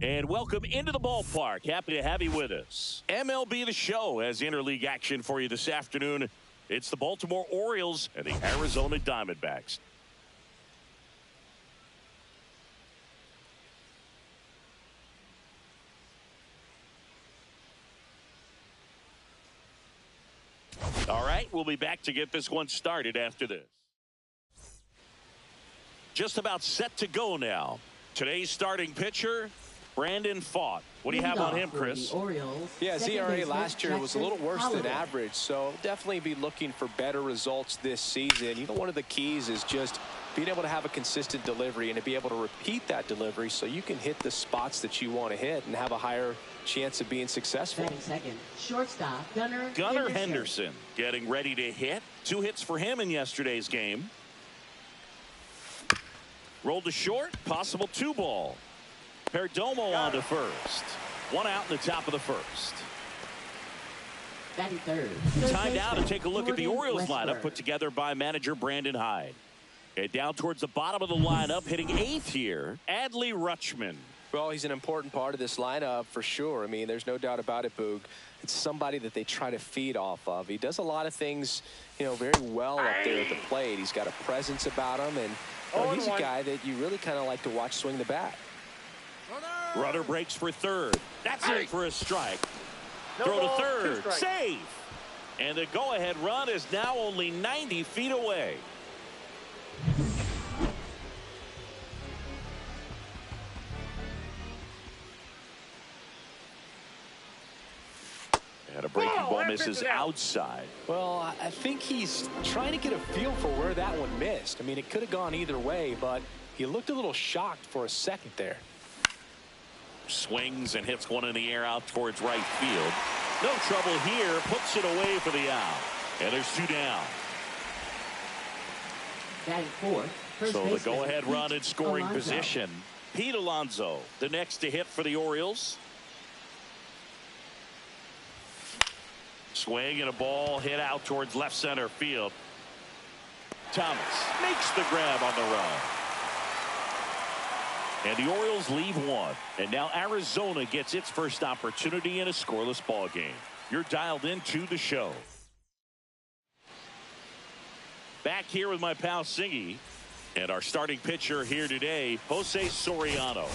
And welcome into the ballpark. Happy to have you with us. MLB The Show has interleague action for you this afternoon. It's the Baltimore Orioles and the Arizona Diamondbacks. All right, we'll be back to get this one started after this. Just about set to go now. Today's starting pitcher, Brandon Pfaadt. What do you have on him, Chris? Yeah, his ERA last year was a little worse than average, so definitely be looking for better results this season. You know, one of the keys is just being able to have a consistent delivery and to be able to repeat that delivery so you can hit the spots that you want to hit and have a higher chance of being successful. Second, shortstop, Gunnar Henderson getting ready to hit. 2 hits for him in yesterday's game. Rolled to short, possible 2-ball. Perdomo on to first. 1 out in the top of the first. Batting third. Time now to take a look at the Orioles lineup put together by manager Brandon Hyde. And down towards the bottom of the lineup, hitting 8th here, Adley Rutschman. Well, he's an important part of this lineup for sure. I mean, there's no doubt about it, Boog. It's somebody that they try to feed off of. He does a lot of things, you know, very well up there at the plate. He's got a presence about him, and you know, he's a guy that you really kind of like to watch swing the bat. Runner breaks for third. That's in for a strike. Throw to third. Safe. And the go-ahead run is now only 90 feet away. And a breaking ball misses outside. Well, I think he's trying to get a feel for where that one missed. I mean, it could have gone either way, but he looked a little shocked for a second there. Swings and hits one in the air out towards right field. No trouble here. Puts it away for the out. And there's 2 down. Batting fourth. So the go-ahead run in scoring position. Pete Alonso, the next to hit for the Orioles. Swing and a ball hit out towards left center field. Thomas makes the grab on the run. And the Orioles leave 1. And now Arizona gets its first opportunity in a scoreless ball game. You're dialed into the show. Back here with my pal Singy. And our starting pitcher here today, Jose Soriano.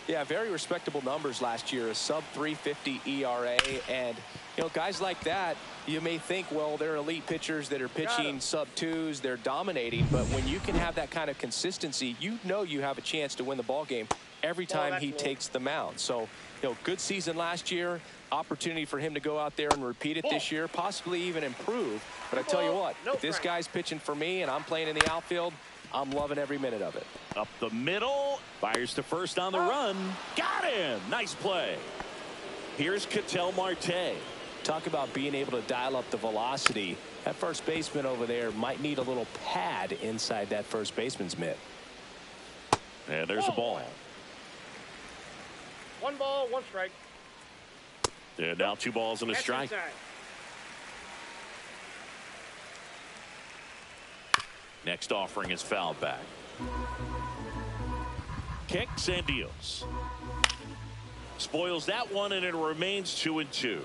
Yeah, very respectable numbers last year. A sub-350 ERA. And, you know, guys like that, you may think, well, they're elite pitchers that are pitching sub-2s. They're dominating. But when you can have that kind of consistency, you know you have a chance to win the ball game every time he takes the mound. So, you know, good season last year. Opportunity for him to go out there and repeat it this year, possibly even improve. But I tell you what, if this guy's pitching for me and I'm playing in the outfield, I'm loving every minute of it. Up the middle. Fires to first on the run. Got him. Nice play. Here's Ketel Marte. Talk about being able to dial up the velocity. That first baseman over there might need a little pad inside that first baseman's mitt. And there's a ball. 1 ball, 1 strike. And now 2 balls and a strike. Next offering is fouled back. Kicks and deals. Spoils that one, and it remains 2-2.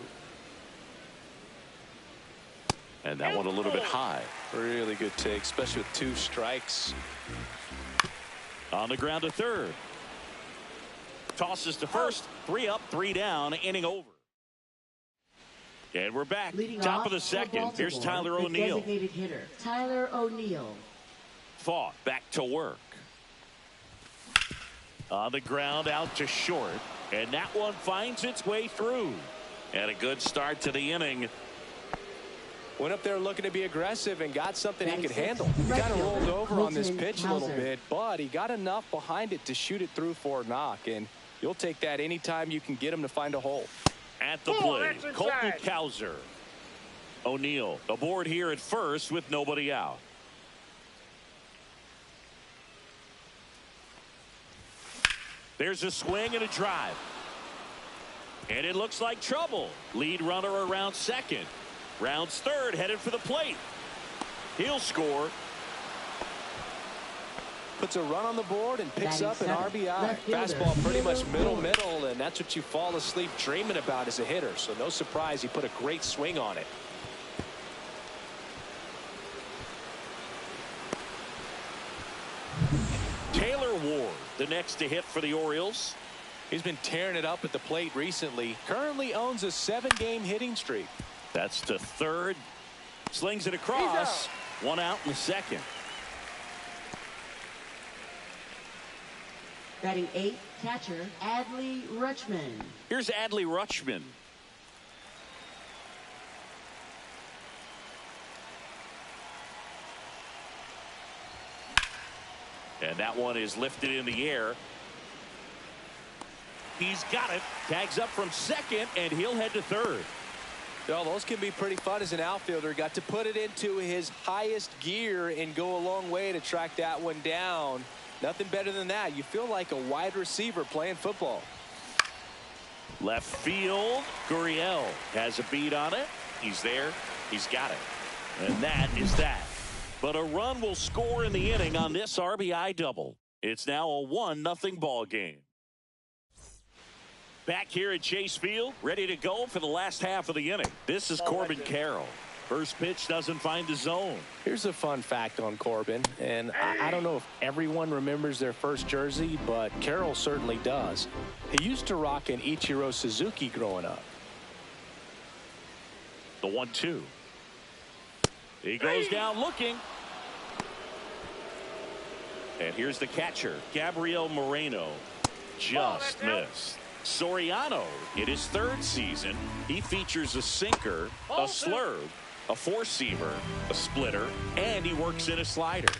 And that one a little bit high. Really good take, especially with 2 strikes. On the ground to third. Tosses to first. 3 up, 3 down. Inning over. And we're back. Top of the second. Here's Tyler O'Neill. Designated hitter, Tyler O'Neill. Pfaadt back to work. On the ground out to short. And that one finds its way through. And a good start to the inning. Went up there looking to be aggressive and got something he could handle. He kind of rolled over on this pitch a little bit, but he got enough behind it to shoot it through for a knock. And you'll take that anytime you can get him to find a hole. At the plate, Colton Cowser. O'Neill aboard here at first with nobody out. There's a swing and a drive. And it looks like trouble. Lead runner around second. Rounds third, headed for the plate. He'll score. puts a run on the board and picks up an Batting RBI. left fielder, Fastball pretty much Modo. middle, and that's what you fall asleep dreaming about as a hitter. So no surprise he put a great swing on it. Taylor Ward, the next to hit for the Orioles. He's been tearing it up at the plate recently. Currently owns a 7-game hitting streak. That's to third. Slings it across. One out in the second. Batting 8th, catcher Adley Rutschman. Here's Adley Rutschman. And that one is lifted in the air. He's got it. Tags up from second, and he'll head to third. Well, those can be pretty fun as an outfielder. Got to put it into his highest gear and go a long way to track that one down. Nothing better than that. You feel like a wide receiver playing football. Left field, Gurriel has a beat on it. He's there. He's got it. And that is that. But a run will score in the inning on this RBI double. It's now a 1-0 ball game. Back here at Chase Field, ready to go for the last half of the inning. This is Corbin Carroll. First pitch doesn't find the zone. Here's a fun fact on Corbin, and I don't know if everyone remembers their first jersey, but Carroll certainly does. He used to rock an Ichiro Suzuki growing up. The 1-2. He goes down looking. And here's the catcher, Gabriel Moreno. Just missed. Soriano, in his third season, he features a sinker, a slurve, a four-seamer, a splitter, and he works in a slider.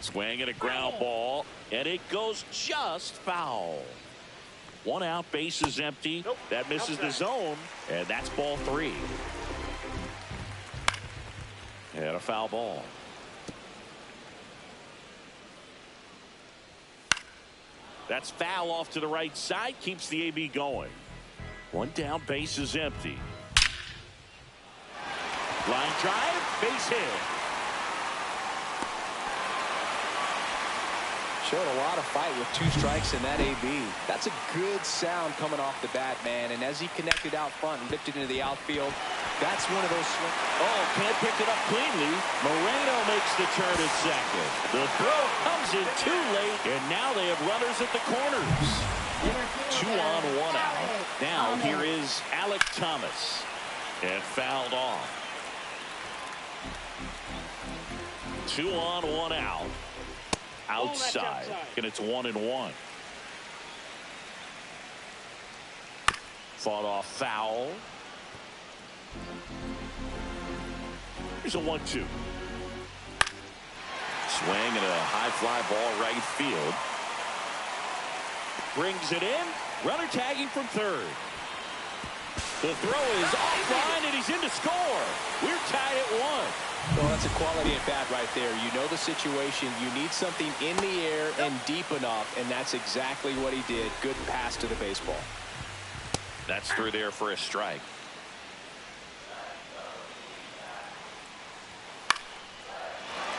Swing and a ground ball, and it goes just foul. One out, bases empty. That misses the zone, and that's ball 3. And a foul ball. That's foul off to the right side. Keeps the AB going. One down, base is empty. Line drive, base hit. Showed a lot of fight with 2 strikes in that AB. That's a good sound coming off the bat, man. And as he connected out front and lifted into the outfield, that's one of those swings. Oh, can't pick it up cleanly. Moreno makes the turn at second. The throw comes in too late, and now they have runners at the corners. 2 on, 1 out. Now here is Alec Thomas. And fouled off. 2 on, 1 out. Outside. And it's 1-1. Fought off foul. Here's a 1-2. Swing and a high fly ball right field. Brings it in. Runner tagging from third. The throw is offline and he's in to score. We're tied at 1. Well, that's a quality at bat right there. You know the situation. You need something in the air and deep enough, and that's exactly what he did. Good pass to the baseball. That's through there for a strike.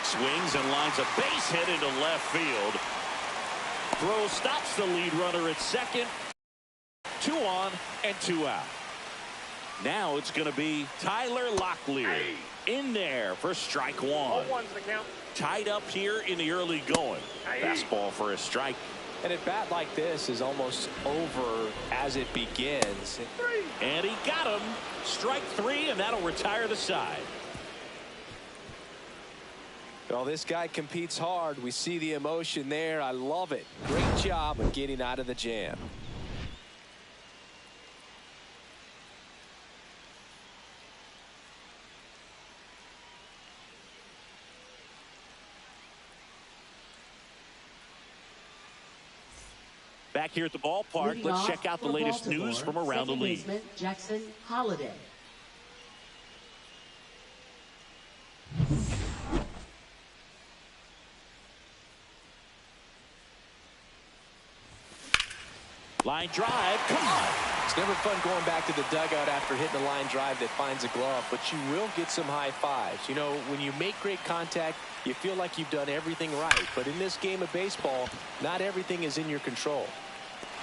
Swings and lines a base hit into left field. Throw stops the lead runner at second. 2 on and 2 out. Now it's going to be Tyler Locklear in there for strike 1. Tied up here in the early going. Fastball for a strike. And a bat like this is almost over as it begins. And he got him. Strike 3, and that'll retire the side. Well, this guy competes hard. We see the emotion there. I love it. Great job of getting out of the jam. Back here at the ballpark, Leading let's off check out the for latest Baltimore, news from around the second league. baseman Jackson Holliday. Line drive, come on. It's never fun going back to the dugout after hitting a line drive that finds a glove, but you will get some high fives. You know, when you make great contact, you feel like you've done everything right. But in this game of baseball, not everything is in your control.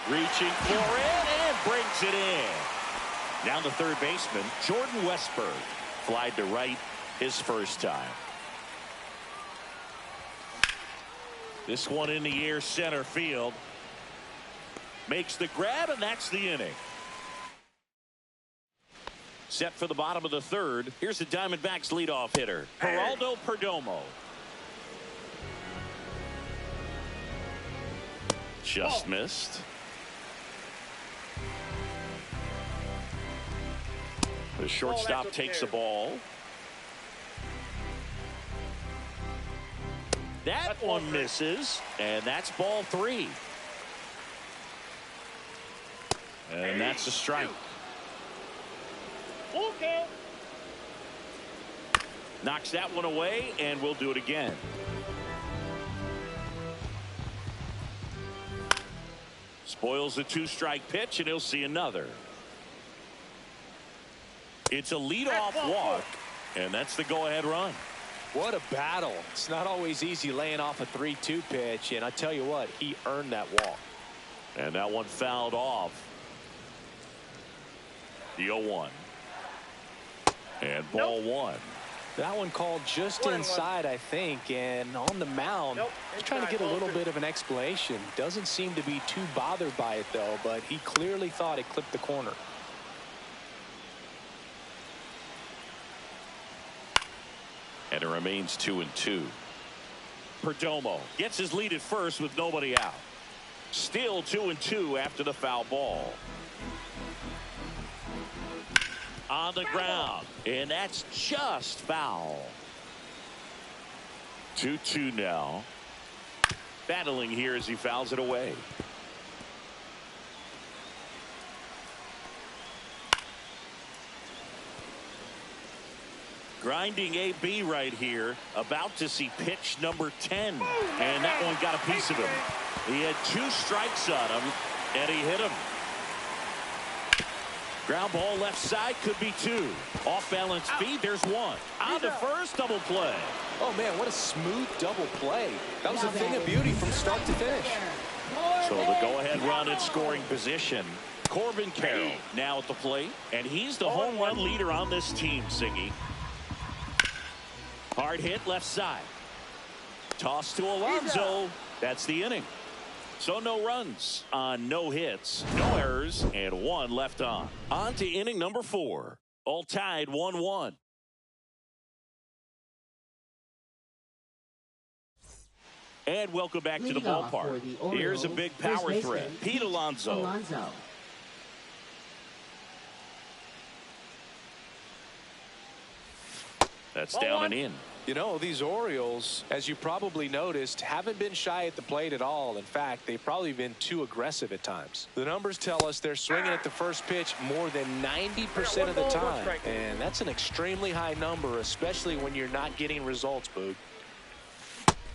Reaching for it and brings it in. Now the third baseman, Jordan Westberg, flied to right his first time. This one in the air center field. Makes the grab, and that's the inning. Set for the bottom of the third. Here's the Diamondbacks leadoff hitter, Geraldo Perdomo. Just missed. The shortstop takes the ball. That one misses, and that's ball 3. And that's a strike. Okay. Knocks that one away, and we'll do it again. Spoils the 2-strike pitch, and he'll see another. It's a leadoff walk, and that's the go-ahead run. What a battle. It's not always easy laying off a 3-2 pitch, and I tell you what, he earned that walk. And that one fouled off. The 0-1. And ball 1. That one called just inside, I think, and on the mound, he's trying to get a little bit of an explanation. Doesn't seem to be too bothered by it, though, but he clearly thought it clipped the corner. And it remains 2-2. Perdomo gets his lead at first with nobody out. Still 2-2 after the foul ball. On the ground, and that's just foul. 2-2 now. Battling here as he fouls it away. Grinding AB right here, about to see pitch number 10, and that one got a piece of him. He had 2 strikes on him, and he hit him. Ground ball left side, could be 2. Off balance feed, there's 1. On to first, double play. Oh man, what a smooth double play. That was a thing of beauty from start to finish. So the go-ahead run in scoring position. Corbin Carroll now at the plate, and he's the home run leader on this team, Siggy. Hard hit left side. Toss to Alonso. That's the inning. So no runs on no hits, no errors, and 1 left on. On to inning number 4. All tied 1-1. And welcome back to the ballpark. Here's a big power threat. Pete Alonso. That's down and in. You know, these Orioles, as you probably noticed, haven't been shy at the plate at all. In fact, they've probably been too aggressive at times. The numbers tell us they're swinging at the first pitch more than 90% of the time. And that's an extremely high number, especially when you're not getting results, Boog.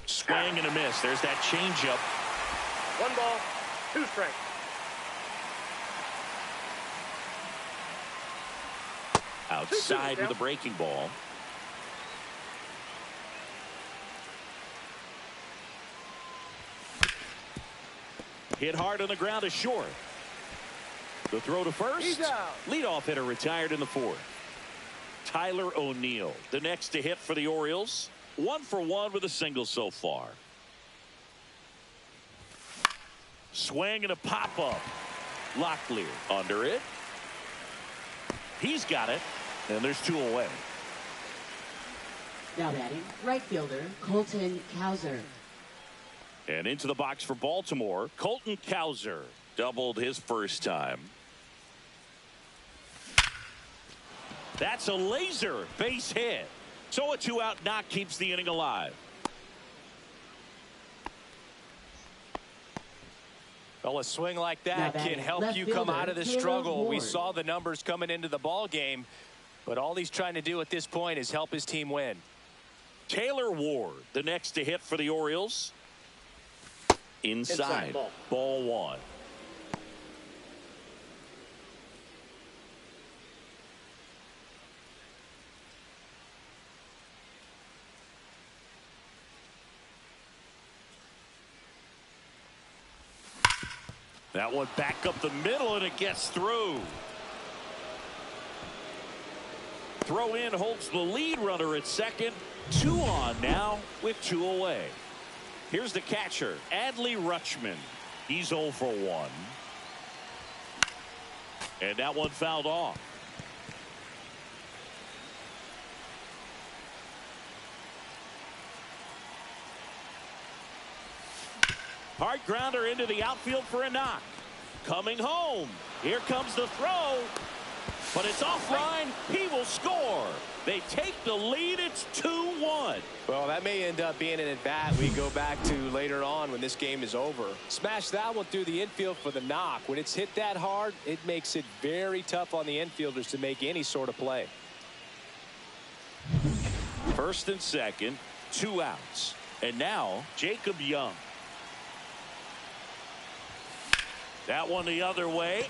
Swing and a miss. There's that changeup. 1 ball, 2 strikes. Outside with a breaking ball. Hit hard on the ground is short. The throw to first. Leadoff hitter retired in the 4th. Tyler O'Neill, the next to hit for the Orioles. 1 for 1 with a single so far. Swing and a pop-up. Locklear under it. He's got it, and there's 2 away. Now batting, right fielder, Colton Cowser. And into the box for Baltimore, Colton Cowser doubled his first time. That's a laser base hit. So a 2-out knock keeps the inning alive. Well, a swing like that can help you come out of the struggle. We saw the numbers coming into the ball game, but all he's trying to do at this point is help his team win. Taylor Ward, the next to hit for the Orioles. Inside. Ball 1. That one back up the middle, and it gets through. Throw in holds the lead runner at second. 2 on now with 2 away. Here's the catcher, Adley Rutschman. He's 0 for 1. And that one fouled off. Hard grounder into the outfield for a knock. Coming home. Here comes the throw. But it's offline. He will score. They take the lead. It's 2-1. Well, that may end up being an at-bat we go back to later on when this game is over. Smash that one through the infield for the knock. When it's hit that hard, it makes it very tough on the infielders to make any sort of play. First and second, 2 outs. And now Jacob Young. That one the other way.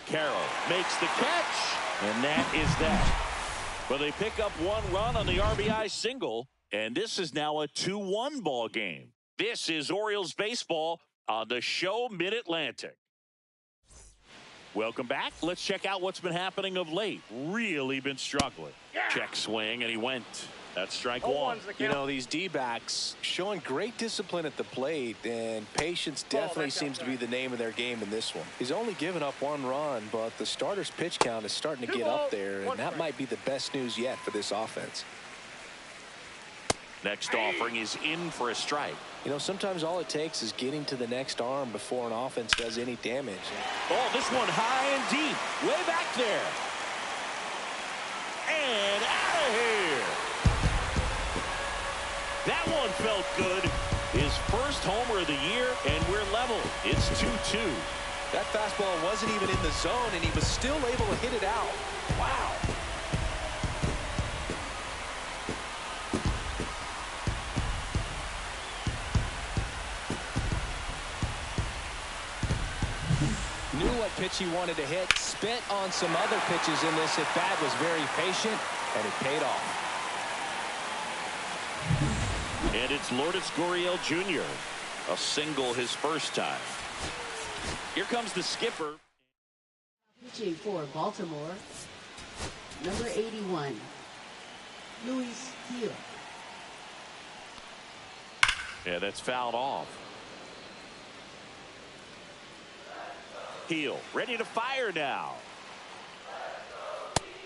Carroll makes the catch, and that is that. But they pick up 1 run on the RBI single, and this is now a 2-1 ball game. This is Orioles baseball on the show Mid-Atlantic. Welcome back. Let's check out what's been happening of late. Really been struggling. Yeah. Check swing, and he went. That's strike 1. You know, these D-backs showing great discipline at the plate, and patience definitely seems to be the name of their game in this one. He's only given up 1 run, but the starter's pitch count is starting to get up there, and that might be the best news yet for this offense. Next offering is in for a strike. You know, sometimes all it takes is getting to the next arm before an offense does any damage. Oh, this one high and deep, way back there. And out of here. That one felt good. His first homer of the year, and we're level. It's 2-2. That fastball wasn't even in the zone, and he was still able to hit it out. Wow. Knew what pitch he wanted to hit. Spent on some other pitches in this at bat. Was very patient, and it paid off. And it's Lourdes Gurriel Jr. A single his first time. Here comes the skipper. Pitching for Baltimore, number 81, Luis Gil. Yeah, that's fouled off. Heel ready to fire now.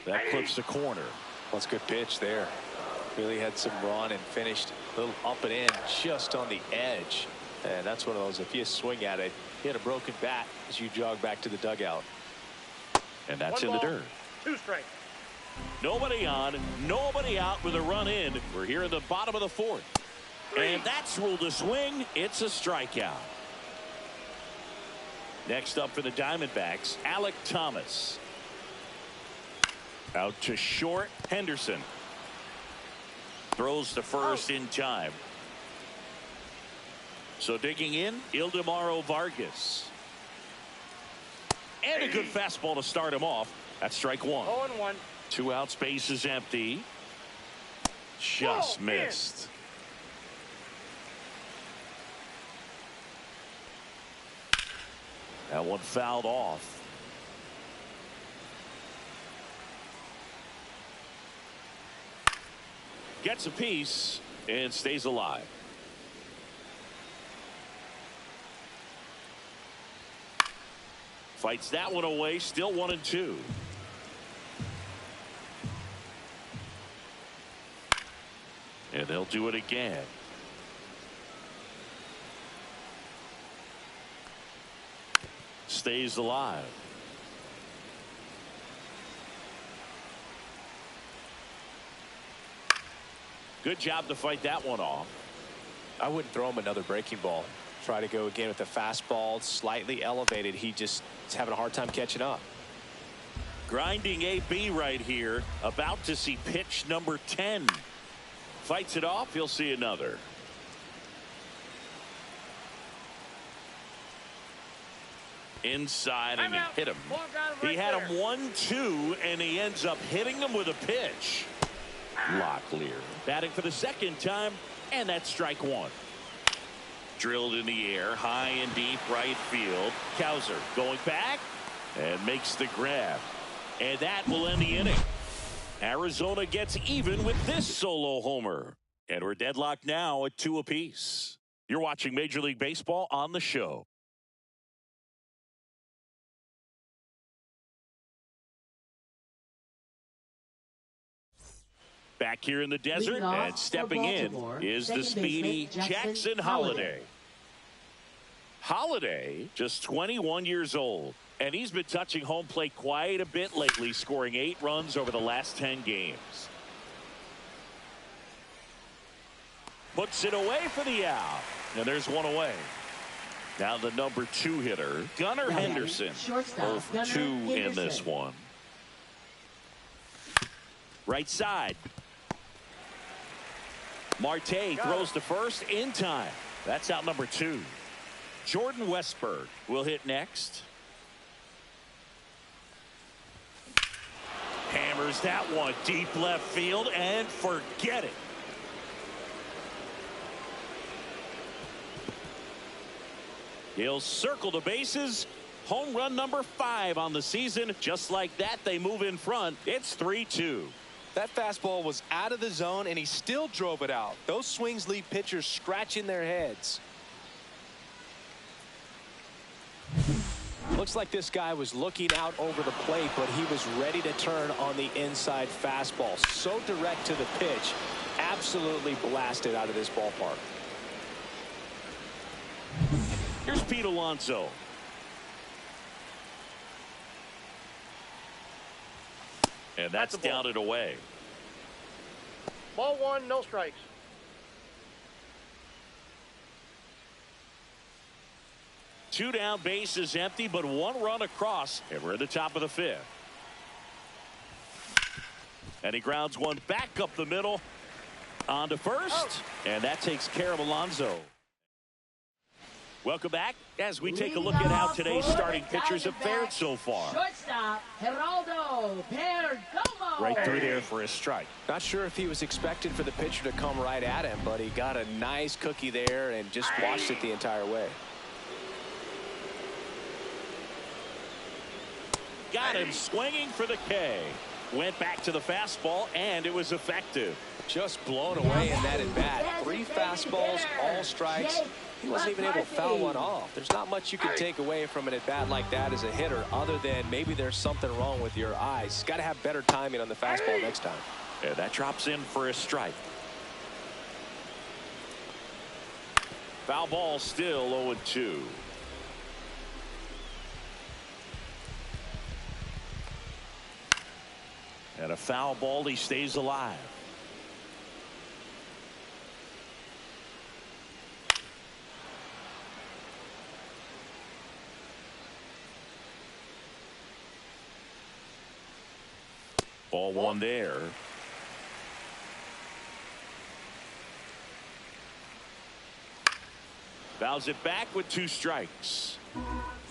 That clips the corner. That's a good pitch there. Really had some run and finished a little up and in just on the edge. And that's one of those, if you swing at it, hit a broken bat as you jog back to the dugout. And that's 1 in the ball, dirt. 2 strikes. Nobody on, nobody out with a run in. We're here in the bottom of the 4th. And that's ruled a swing. It's a strikeout. Next up for the Diamondbacks, Alek Thomas. Out to short, Henderson. Throws to first in time. So digging in, Ildemaro Vargas. And a good fastball to start him off. That's strike 1. 0-1. 2 outs, base is empty. Just missed. That one fouled off. Gets a piece and stays alive. Fights that one away, still 1-2. And they'll do it again. Stays alive. Good job to fight that one off. I wouldn't throw him another breaking ball. Try to go again with the fastball slightly elevated. He just is having a hard time catching up. Grinding AB right here. About to see pitch number 10. Fights it off. He'll see another. Inside, and he hit him. He had him 1-2, and he ends up hitting him with a pitch. Locklear batting for the second time, and that's strike 1. drilled in the air, high and deep right field. Cowser going back and makes the grab. And that will end the inning. Arizona gets even with this solo homer. And we're deadlocked now at 2 apiece. You're watching Major League Baseball on the show. Back here in the desert, and stepping in is the speedy Jackson Holliday. Holliday, just 21 years old, and he's been touching home plate quite a bit lately, scoring 8 runs over the last 10 games. Puts it away for the out, and there's one away. Now the number 2 hitter, Gunnar Henderson, 0 for 2 in this one. Right side. Marte throws to first in time. That's out number 2. Jordan Westburg will hit next. Hammers that one deep left field and forget it. He'll circle the bases. Home run number 5 on the season. Just like that, they move in front. It's 3-2. That fastball was out of the zone, and he still drove it out. Those swings leave pitchers scratching their heads. Looks like this guy was looking out over the plate, but he was ready to turn on the inside fastball. So direct to the pitch. Absolutely blasted out of this ballpark. Here's Pete Alonso. And that's down and away. Ball 1, no strikes. Two down, bases empty, but 1 run across, and we're at the top of the 5th. And he grounds one back up the middle on to first, and that takes care of Alonso. Welcome back as we take a look at how today's starting pitchers have fared so far. Shortstop, Geraldo Perdomo. Right through there for a strike. Not sure if he was expecting for the pitcher to come right at him, but he got a nice cookie there and just watched it the entire way. Got him swinging for the K. Went back to the fastball, and it was effective. Just blown away in that at bat. 3 fastballs, all strikes. He wasn't even able to foul one off. There's not much you can take away from an at bat like that as a hitter, other than maybe there's something wrong with your eyes. Got to have better timing on the fastball next time. Yeah, that drops in for a strike. Foul ball, still 0-2. And a foul ball, he stays alive. Ball 1 there. Fouls it back with 2 strikes.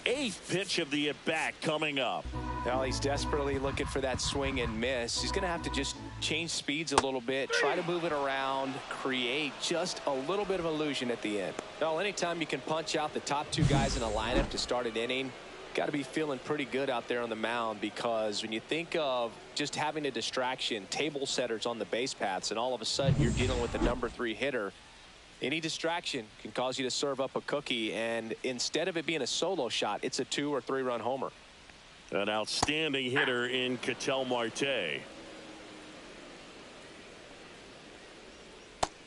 8th pitch of the at-bat coming up. Now he's desperately looking for that swing and miss. He's going to have to just change speeds a little bit, try to move it around, create just a little bit of illusion at the end. Well, anytime you can punch out the top 2 guys in a lineup to start an inning, got to be feeling pretty good out there on the mound, because when you think of just having a distraction, table setters on the base paths, and all of a sudden you're dealing with the number 3 hitter, any distraction can cause you to serve up a cookie, and instead of it being a solo shot, it's a 2 or 3 run homer. An outstanding hitter in Ketel Marte.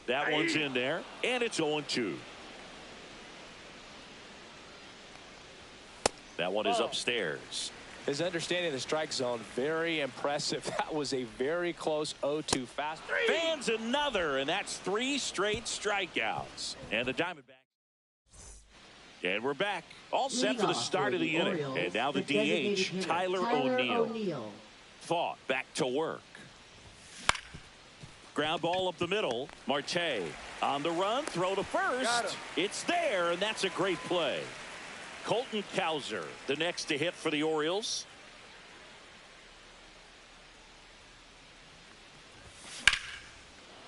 That one's in there, and it's 0-2. That one is upstairs. His understanding of the strike zone, very impressive. That was a very close 0-2 fast. Fans another, and that's 3 straight strikeouts. And the Diamondbacks. And we're back. All set for the start of the inning. And now the DH, Tyler O'Neill. Thought back to work. Ground ball up the middle. Marte on the run. Throw to first. It's there, and that's a great play. Colton Cowser, the next to hit for the Orioles.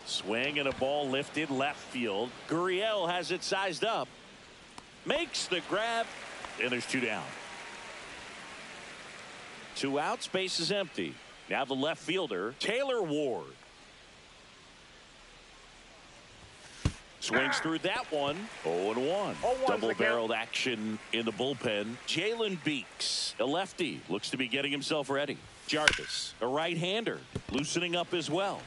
Swing and a ball lifted left field. Gurriel has it sized up. makes the grab, and there's 2 down. 2 outs, base is empty. Now the left fielder, Taylor Ward. Swings through that one. 0-1. Double-barreled action in the bullpen. Jalen Beeks, a lefty, looks to be getting himself ready. Jarvis, a right-hander, loosening up as well.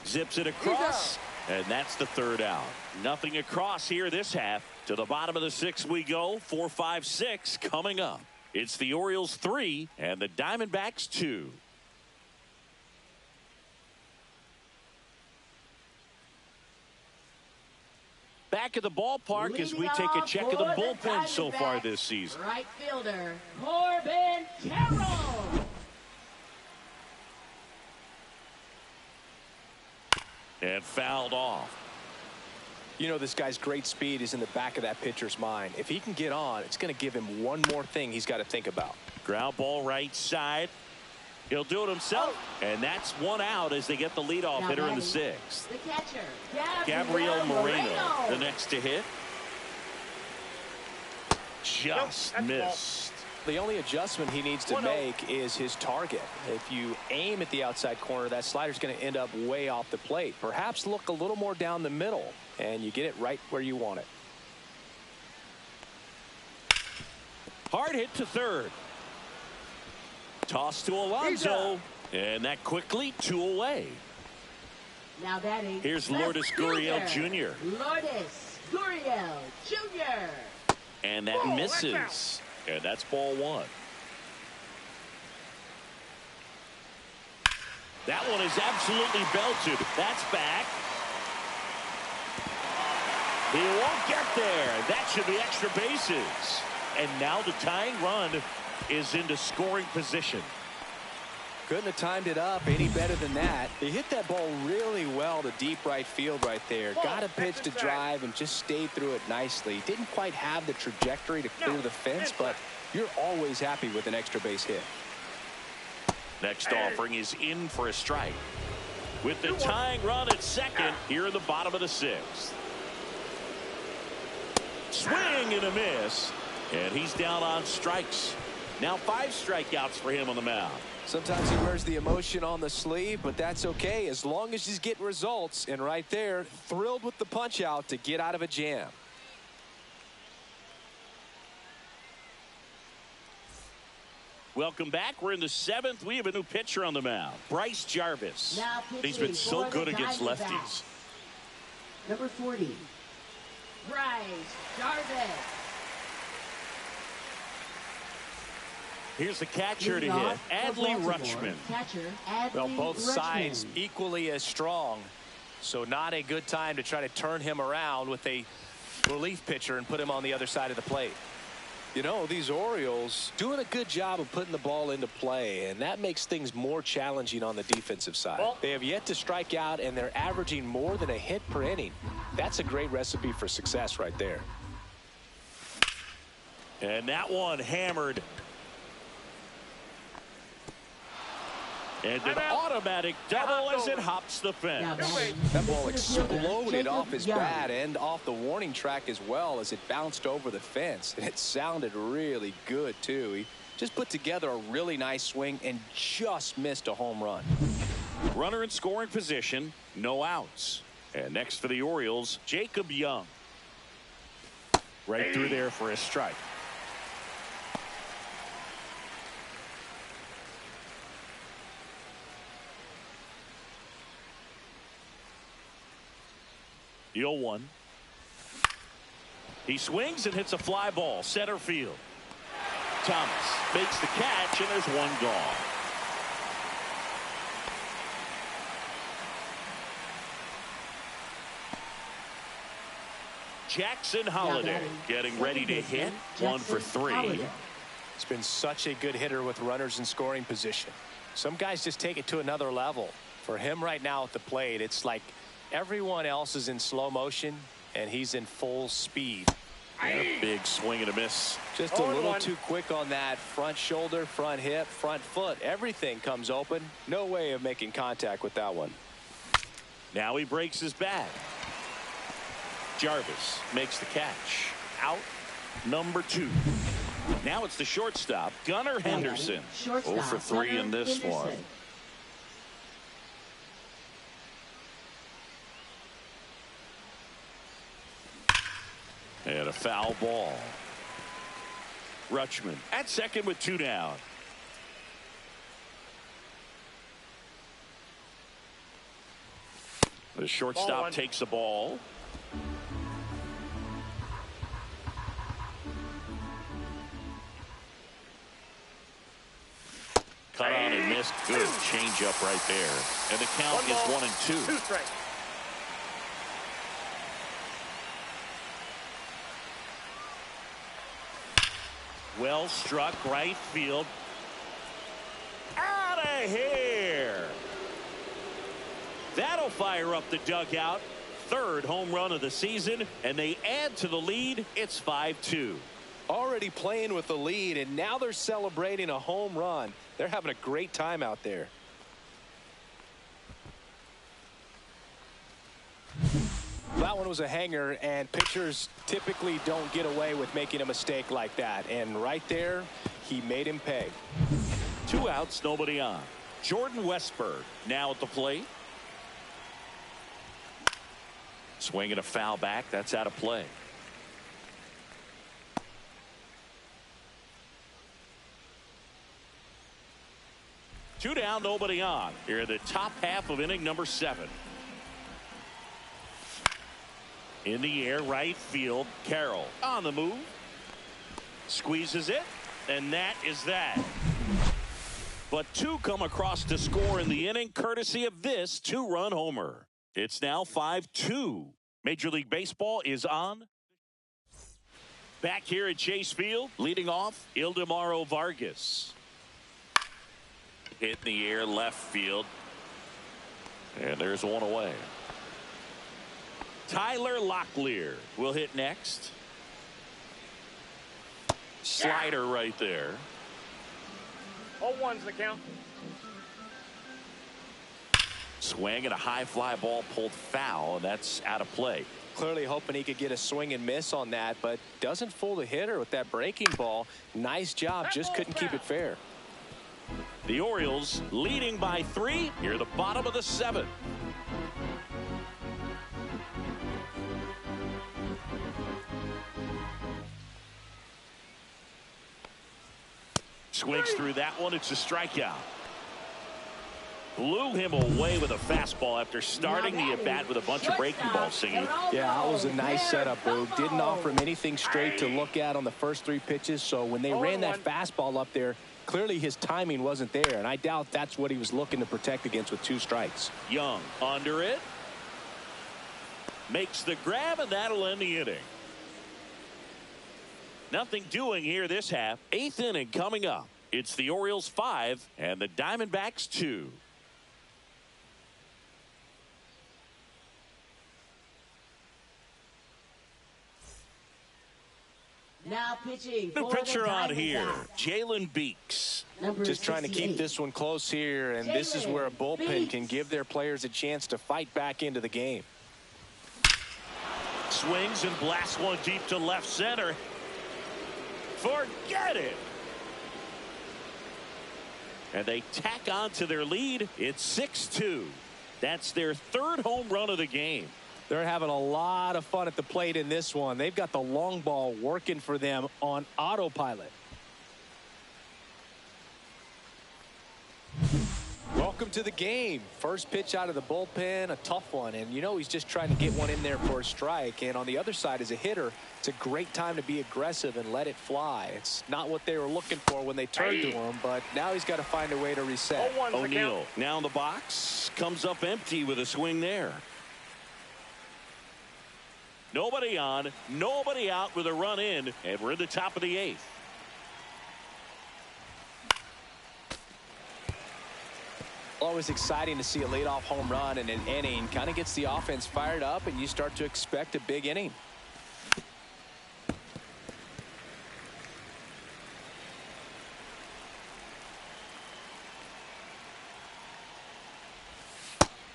Zips it across, and that's the 3rd out. Nothing across here this half. To the bottom of the 6th we go. 4, 5, 6 coming up. It's the Orioles 3 and the Diamondbacks 2. Back at the ballpark as we take a check of the bullpen so far this season. Right fielder, Corbin Carroll. And fouled off. You know, this guy's great speed is in the back of that pitcher's mind. If he can get on, it's going to give him one more thing he's got to think about. Ground ball right side. He'll do it himself. And that's 1 out as they get the leadoff hitter in the 6th. The catcher, Gabriel Moreno, the next to hit. Just missed. The only adjustment he needs to make is his target. If you aim at the outside corner, that slider's going to end up way off the plate. Perhaps look a little more down the middle, and you get it right where you want it. Hard hit to 3rd. Toss to Alonso, and that quickly 2 away. Now batting. Here's Lourdes Gurriel Jr. Lourdes Gurriel Jr. And that misses. And that's ball 1. That one is absolutely belted. That's back. He won't get there. That should be extra bases. And now the tying run is into scoring position. Couldn't have timed it up any better than that. He hit that ball really well to deep right field right there. Got a pitch to drive and just stayed through it nicely. Didn't quite have the trajectory to clear the fence, but you're always happy with an extra base hit. Next offering is in for a strike. With the tying run at 2nd here in the bottom of the 6th. Swing and a miss. And he's down on strikes. Now 5 strikeouts for him on the mound. Sometimes he wears the emotion on the sleeve, but that's okay as long as he's getting results. And right there, thrilled with the punch out to get out of a jam. Welcome back. We're in the 7th. We have a new pitcher on the mound, Bryce Jarvis. He's been so good against lefties. Number 40, Bryce Jarvis. Here's the catcher to hit, Adley Rutschman. Well, both sides equally as strong, so not a good time to try to turn him around with a relief pitcher and put him on the other side of the plate. You know, these Orioles doing a good job of putting the ball into play, and that makes things more challenging on the defensive side. They have yet to strike out, and they're averaging more than a hit per inning. That's a great recipe for success right there. And that one hammered. And an automatic double as it hops the fence. That ball exploded off his bat and off the warning track as well as it bounced over the fence. And it sounded really good, too. He just put together a really nice swing and just missed a home run. Runner in scoring position, no outs. And next for the Orioles, Jacob Young. Right through there for a strike. The 0-1. He swings and hits a fly ball, center field. Thomas makes the catch, and there's one gone. Jackson Holiday getting ready to hit. 1 for 3. It's been such a good hitter with runners in scoring position. Some guys just take it to another level. For him right now at the plate, it's like everyone else is in slow motion, and he's in full speed. And a big swing and a miss. Just a little too quick on that front shoulder, front hip, front foot. Everything comes open. No way of making contact with that one. Now he breaks his bat. Jarvis makes the catch. out number 2. Now it's the shortstop, Gunnar Henderson. 0 for 3 in this one. And a foul ball. Rutschman at second with 2 down. The shortstop takes the ball. Cut on and missed. Good changeup right there. And the count is 1-2. 2 strikes. Well struck right field. Out of here. That'll fire up the dugout. 3rd home run of the season, and they add to the lead. It's 5-2. Already playing with the lead, and now they're celebrating a home run. They're having a great time out there. That one was a hanger, and pitchers typically don't get away with making a mistake like that. And right there, he made him pay. 2 outs, nobody on. Jordan Westberg now at the plate. Swinging a foul back. That's out of play. Two down, nobody on. Here in the top half of inning number 7. In the air, right field. Carroll on the move. Squeezes it, and that is that. But 2 come across to score in the inning, courtesy of this 2-run homer. It's now 5-2. Major League Baseball is on. Back here at Chase Field, leading off, Ildemaro Vargas. Hit in the air, left field. And there's one away. Tyler Locklear will hit next. Slider right there. 0-1's the count. Swing and a high fly ball pulled foul, and that's out of play. Clearly hoping he could get a swing and miss on that, but doesn't fool the hitter with that breaking ball. Nice job, just couldn't keep it fair. The Orioles leading by 3 near the bottom of the 7th. Swings through that one. It's a strikeout. Blew him away with a fastball after starting the at-bat with a bunch of breaking balls singing. Yeah, that was a nice setup, Boo. Didn't offer him anything straight to look at on the first 3 pitches, so when they ran that fastball up there, clearly his timing wasn't there, and I doubt that's what he was looking to protect against with 2 strikes. Young under it. Makes the grab, and that'll end the inning. Nothing doing here this half. 8th inning coming up. It's the Orioles 5 and the Diamondbacks 2. Now pitching. New pitcher on here, Jalen Beeks. Just trying to keep this one close here, and this is where a bullpen can give their players a chance to fight back into the game. Swings and blasts one deep to left center. Forget it. And they tack on to their lead. It's 6-2. That's their 3rd home run of the game. They're having a lot of fun at the plate in this one. They've got the long ball working for them on autopilot. Welcome to the game. First pitch out of the bullpen, a tough one. And you know he's just trying to get one in there for a strike. And on the other side, as a hitter, it's a great time to be aggressive and let it fly. It's not what they were looking for when they turned to him, but now he's got to find a way to reset. O'Neal now in the box. Comes up empty with a swing there. Nobody on, nobody out with a run in, and we're in the top of the 8th. Always exciting to see a leadoff home run in an inning. Kind of gets the offense fired up, and you start to expect a big inning.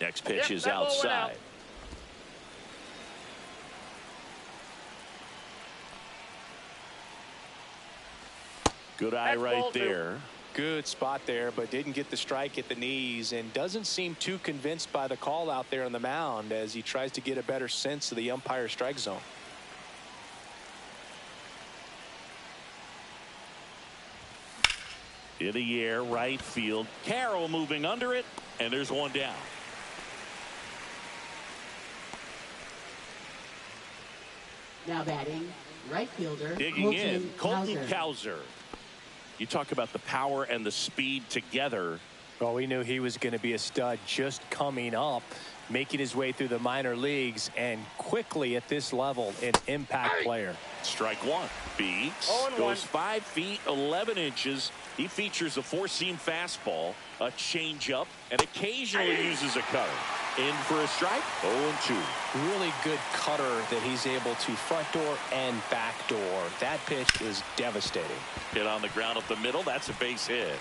Next pitch is outside. Good eye right there. Good spot there, but didn't get the strike at the knees and doesn't seem too convinced by the call out there on the mound as he tries to get a better sense of the umpire strike zone. In the air, right field. Carroll moving under it, and there's one down. Now batting, right fielder. Digging in, Colton Cowser. You talk about the power and the speed together. Well, we knew he was going to be a stud just coming up, making his way through the minor leagues, and quickly at this level, an impact player. Strike one. Beats. Goes 5 feet 11 inches. He features a four-seam fastball, a changeup, and occasionally uses a cutter. In for a strike. 0-2. Really good cutter that he's able to front door and back door. That pitch is devastating. Hit on the ground up the middle. That's a base hit.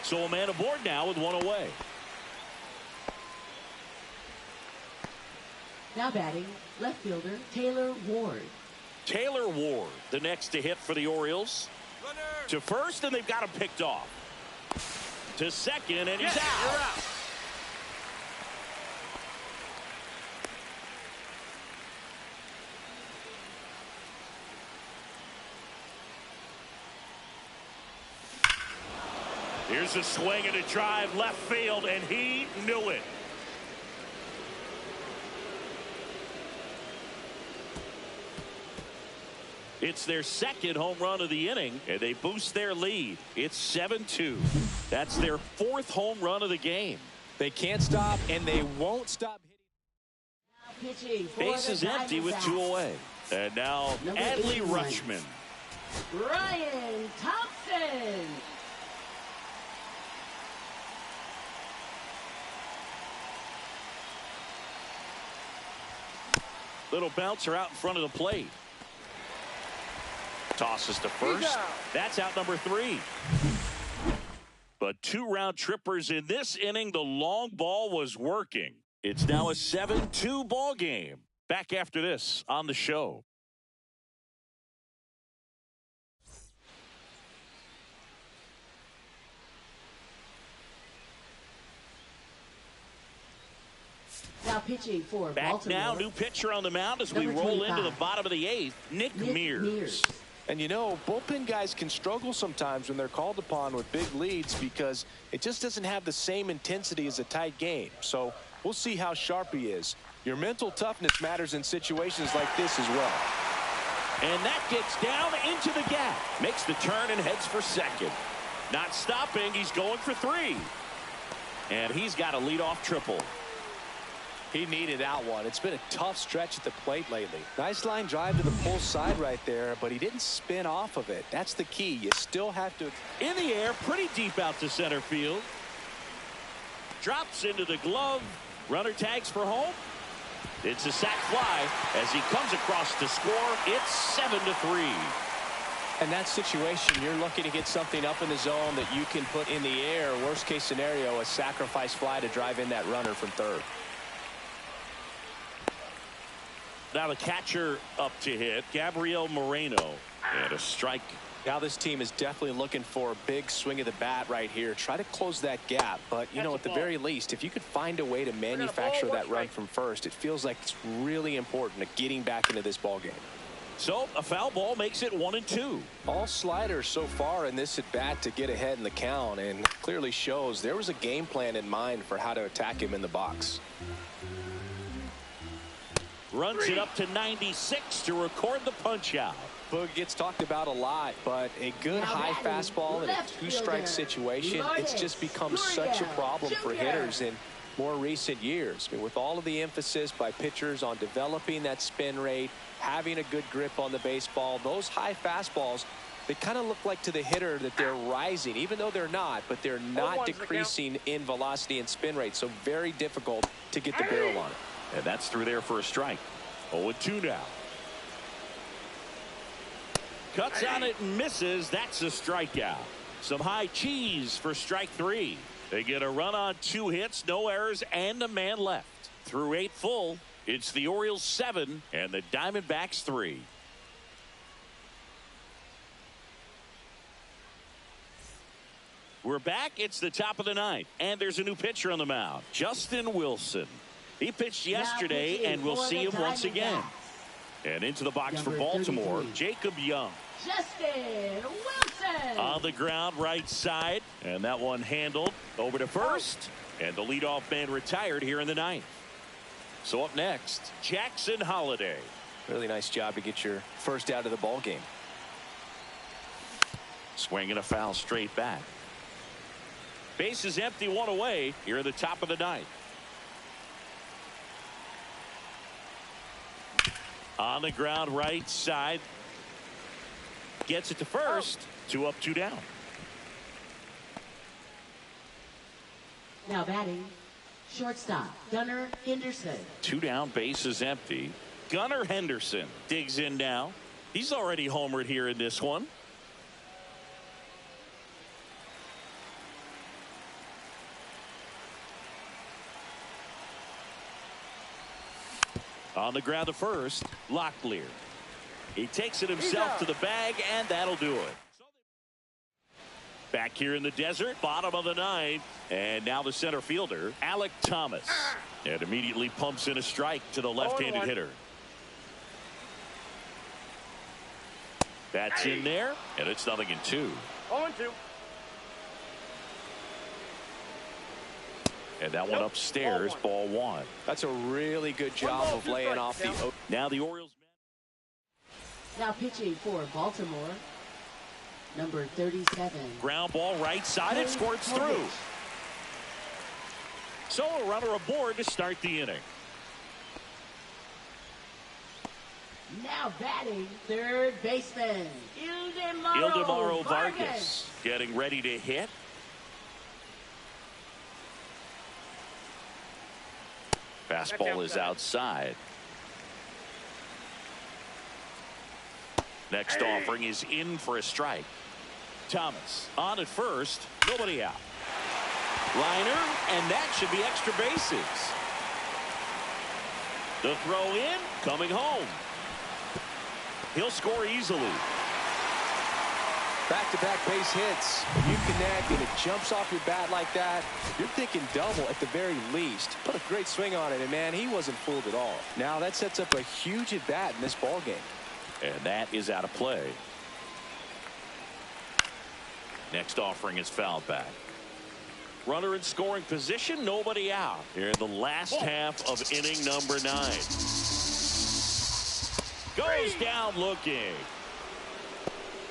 So a man aboard now with one away. Now batting, left fielder Taylor Ward. Taylor Ward, the next to hit for the Orioles. Runner. To first, and they've got him picked off. To second, and he's out. You're out. Here's a swing and a drive left field, and he knew it. It's their second home run of the inning, and they boost their lead. It's 7-2. That's their fourth home run of the game. They can't stop, and they won't stop hitting. Base is empty with two away. And now Adley Rutschman. Ryan Thompson. Little bouncer out in front of the plate. Tosses to first. That's out number 3. But 2 round trippers in this inning. The long ball was working. It's now a 7-2 ball game. Back after this on the show. Now pitching for Back Baltimore. now, new pitcher on the mound as we Number roll 25. into the bottom of the 8th. Nick Mears. And you know, bullpen guys can struggle sometimes when they're called upon with big leads because it just doesn't have the same intensity as a tight game. So we'll see how sharp he is. Your mental toughness matters in situations like this as well. And that gets down into the gap. Makes the turn and heads for second. Not stopping. He's going for 3. And he's got a leadoff triple. He needed that one. It's been a tough stretch at the plate lately. Nice line drive to the pull side right there, but he didn't spin off of it. That's the key. You still have to. In the air, pretty deep out to center field. Drops into the glove. Runner tags for home. It's a sac fly as he comes across to score. It's 7-3. In that situation, you're looking to get something up in the zone that you can put in the air. Worst case scenario, a sacrifice fly to drive in that runner from third. Now the catcher up to hit, Gabriel Moreno, and a strike. Now this team is definitely looking for a big swing of the bat right here. Try to close that gap, but you know, at the very least, if you could find a way to manufacture that run from first, it feels like it's really important to getting back into this ball game. So a foul ball makes it 1-2. All sliders so far in this at bat to get ahead in the count, and clearly shows there was a game plan in mind for how to attack him in the box. Runs it up to 96 to record the punch out. Boog gets talked about a lot, but a good high fastball in a 2-strike situation, it's just become such a problem for hitters in more recent years. I mean, with all of the emphasis by pitchers on developing that spin rate, having a good grip on the baseball, those high fastballs, they kind of look like to the hitter that they're rising, even though they're not, but they're not decreasing in velocity and spin rate. So very difficult to get the barrel on it. And that's through there for a strike. 0-2 now. Cuts on it and misses. That's a strikeout. Some high cheese for strike 3. They get a run on 2 hits, no errors, and a man left. Through 8 full, it's the Orioles 7 and the Diamondbacks 3. We're back. It's the top of the ninth, and there's a new pitcher on the mound, Justin Wilson. He pitched yesterday, and we'll see him once again. And into the box for Baltimore, Jacob Young. Justin Wilson. On the ground, right side, and that one handled over to first. And the leadoff man retired here in the ninth. So up next, Jackson Holliday. Really nice job to get your first out of the ball game. Swinging a foul straight back. Base is empty, one away here at the top of the ninth. On the ground, right side. Gets it to first. 2 up, 2 down. Now batting, shortstop, Gunnar Henderson. 2 down, base is empty. Gunnar Henderson digs in now. He's already homered here in this one. On the ground to first, Locklear. He takes it himself to the bag, and that'll do it. Back here in the desert, bottom of the ninth, and now the center fielder, Alec Thomas. And immediately pumps in a strike to the left-handed hitter. That's in there, and it's 0-2. 0-2. And that one upstairs, ball 1. That's a really good job of laying off the. Now the Orioles. Now pitching for Baltimore, number 37. Ground ball right side, it squirts through. So a runner aboard to start the inning. Now batting, third baseman, Ildemaro Vargas getting ready to hit. Fastball is outside. Next offering is in for a strike. Thomas on at first, nobody out. Liner, and that should be extra bases. The throw in, coming home. He'll score easily. Back-to-back base hits. You connect and it jumps off your bat like that. You're thinking double at the very least. Put a great swing on it, and man, he wasn't fooled at all. Now that sets up a huge at bat in this ball game. And that is out of play. Next offering is fouled back. Runner in scoring position, nobody out here in the last half of inning number 9. Goes down looking.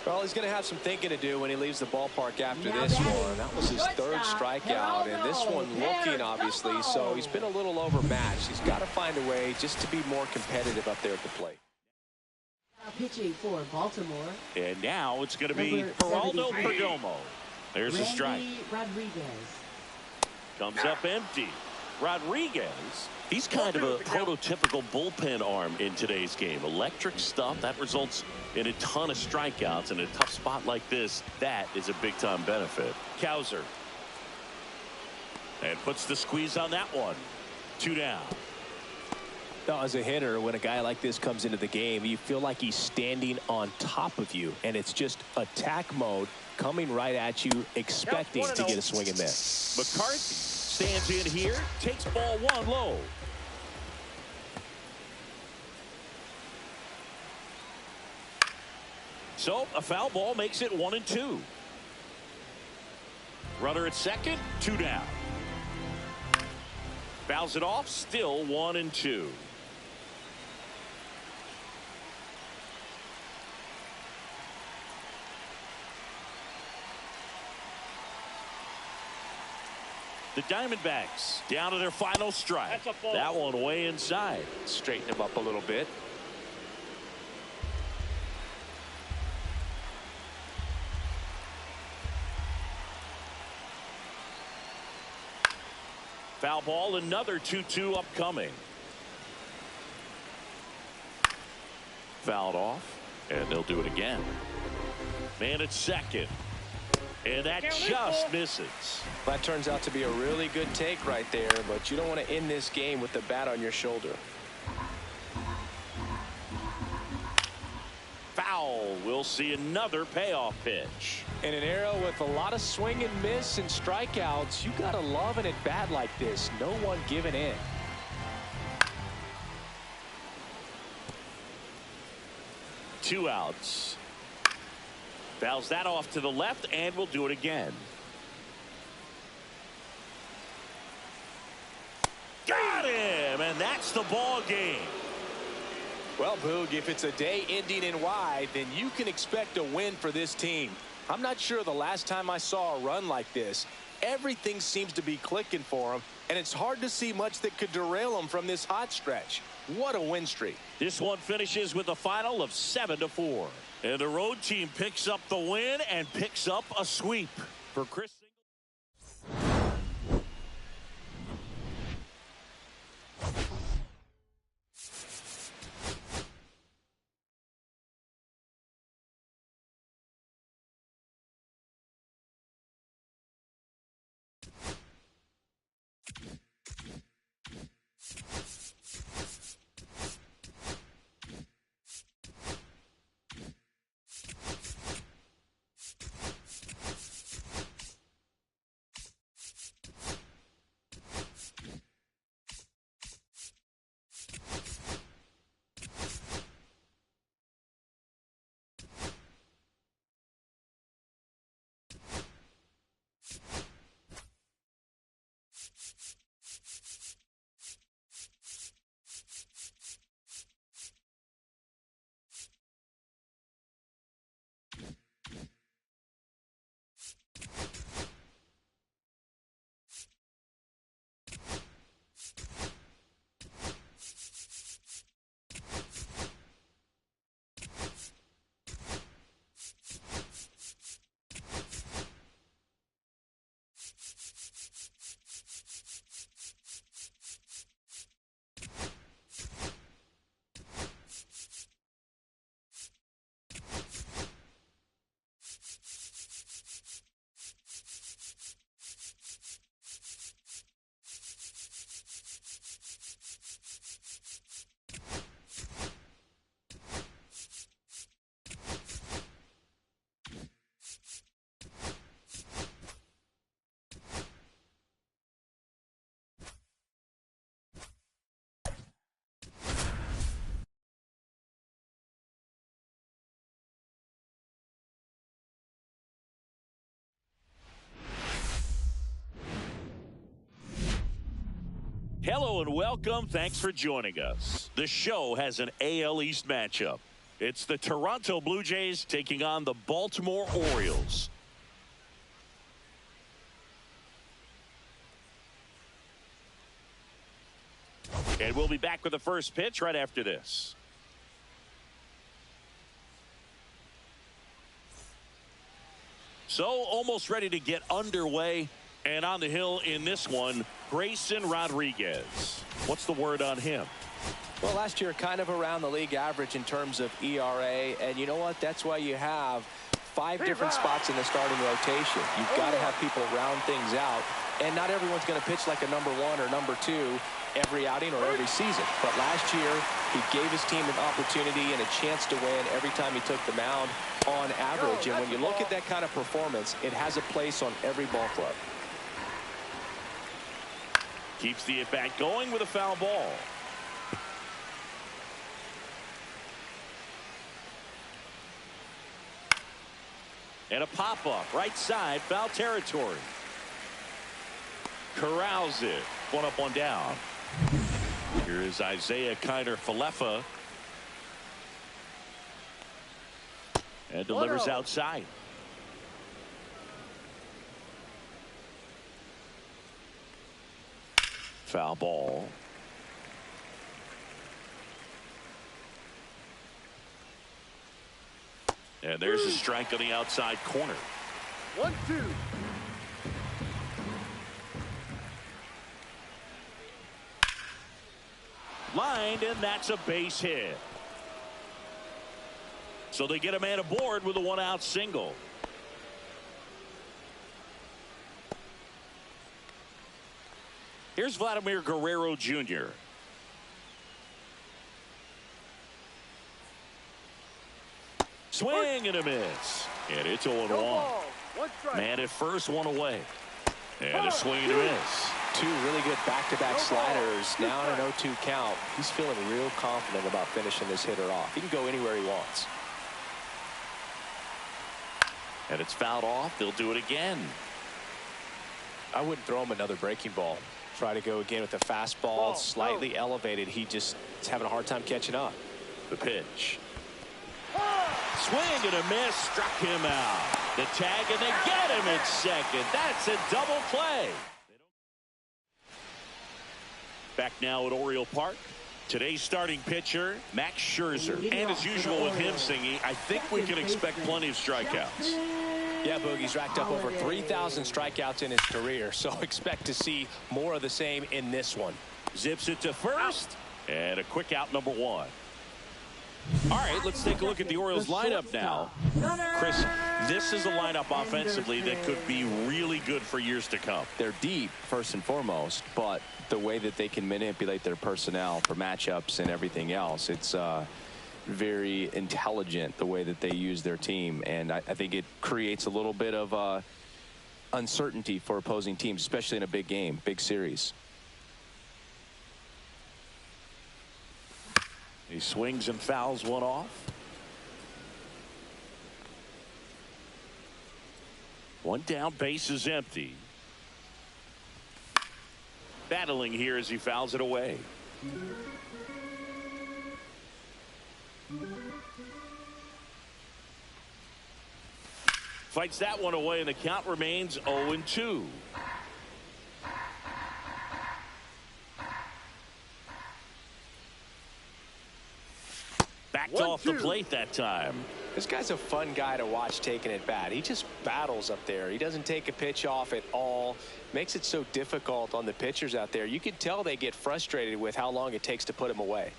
Well, he's going to have some thinking to do when he leaves the ballpark after this one. That was his third strikeout, and this one looking, obviously, so he's been a little overmatched. He's got to find a way just to be more competitive up there at the plate. Now pitching for Baltimore. And now it's going to be Geraldo Perdomo. There's a strike. Rodriguez. Comes up empty. Rodriguez, he's kind of a prototypical bullpen arm in today's game. Electric stuff that results in a ton of strikeouts in a tough spot like this. That is a big-time benefit. Cowser. And puts the squeeze on that one. 2 down. Now, as a hitter, when a guy like this comes into the game, you feel like he's standing on top of you, and it's just attack mode coming right at you, expecting to get a swing and miss. McCarthy stands in here, takes ball 1 low. So a foul ball makes it 1-2. Runner at second, 2 down. Fouls it off, still 1-2. The Diamondbacks down to their final strike. That one way inside. Straighten him up a little bit. Foul ball, another 2-2 upcoming. Fouled off, and they'll do it again. Man at second. And that just misses. That turns out to be a really good take right there, but you don't want to end this game with the bat on your shoulder. Foul will we'll see another payoff pitch. In an era with a lot of swing and miss and strikeouts, you got to love an at-bat like this. No one giving in. Two outs. Fouls that off to the left, and we'll do it again. Got him, and that's the ball game. Well, Boog, if it's a day ending in Y, then you can expect a win for this team. I'm not sure the last time I saw a run like this. Everything seems to be clicking for them, and it's hard to see much that could derail them from this hot stretch. What a win streak. This one finishes with a final of 7-4. And the road team picks up the win and picks up a sweep for Chris. Hello and welcome. Thanks for joining us. The show has an AL East matchup. It's the Toronto Blue Jays taking on the Baltimore Orioles. And we'll be back with the first pitch right after this. So almost ready to get underway. And on the hill in this one, Grayson Rodriguez. What's the word on him? Well, last year kind of around the league average in terms of ERA. And you know what? That's why you have 5 different spots in the starting rotation. You've got to have people round things out. And not everyone's going to pitch like a #1 or #2 every outing or every season. But last year, he gave his team an opportunity and a chance to win every time he took the mound on average. And when you look at that kind of performance, it has a place on every ball club. Keeps the at-bat going with a foul ball. And a pop-up, right side, foul territory. Corrals it. One up, one down. Here is Isaiah Kiner-Falefa. And delivers outside. Foul ball. And there's a strike on the outside corner. 1-2. Lined, and that's a base hit. So they get a man aboard with a 1-out single. Here's Vladimir Guerrero Jr. Swing and a miss. And it's 0-1. Man at first, one away. And a swing and a miss. Two really good back-to-back sliders. Now on an 0-2 count. He's feeling real confident about finishing this hitter off. He can go anywhere he wants. And it's fouled off. They'll do it again. I wouldn't throw him another breaking ball. Try to go again with a fastball, slightly elevated. He just is having a hard time catching up. The pitch. Swing and a miss. Struck him out. The tag, and they get him at second. That's a double play. Back now at Oriole Park. Today's starting pitcher, Max Scherzer. And as usual with him singing, I think we can expect plenty of strikeouts. Yeah, Boogie's racked up over 3,000 strikeouts in his career, so expect to see more of the same in this one. Zips it to first, and a quick out, number 1. All right, let's take a look at the Orioles lineup now. Chris, this is a lineup offensively that could be really good for years to come. They're deep, first and foremost, but the way that they can manipulate their personnel for matchups and everything else, it's very intelligent the way that they use their team, and I think it creates a little bit of uncertainty for opposing teams, especially in a big game, big series. He swings and fouls one off. One down, base is empty. Battling here as he fouls it away. Fights that one away, and the count remains 0-2. Backed off the plate that time. This guy's a fun guy to watch taking at bat. He just battles up there. He doesn't take a pitch off at all. Makes it so difficult on the pitchers out there. You can tell they get frustrated with how long it takes to put him away.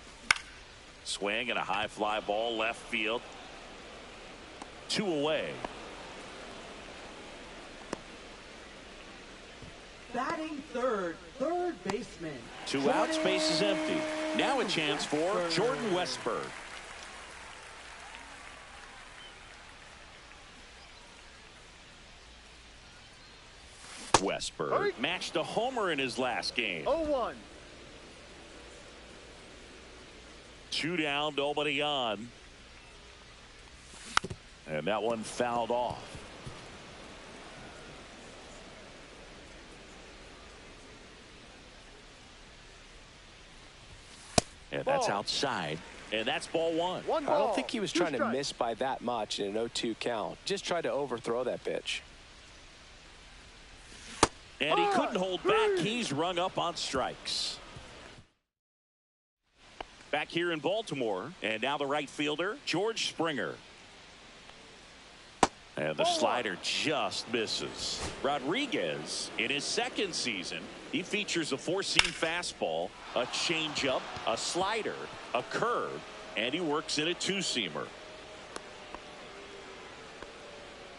Swing and a high fly ball left field. 2 away. Batting third baseman. 2 outs, base is empty. Now a chance for Jordan Westburg. Westburg matched a homer in his last game. 0-1. 2 down, nobody on. And that one fouled off. And that's outside. And that's ball 1. I don't think he was trying to miss by that much in an 0-2 count. Just tried to overthrow that pitch. And he couldn't hold back. He's rung up on strikes. Back here in Baltimore. And now the right fielder, George Springer. And the slider just misses. Rodriguez, in his second season, he features a 4-seam fastball, a changeup, a slider, a curve, and he works in a 2-seamer.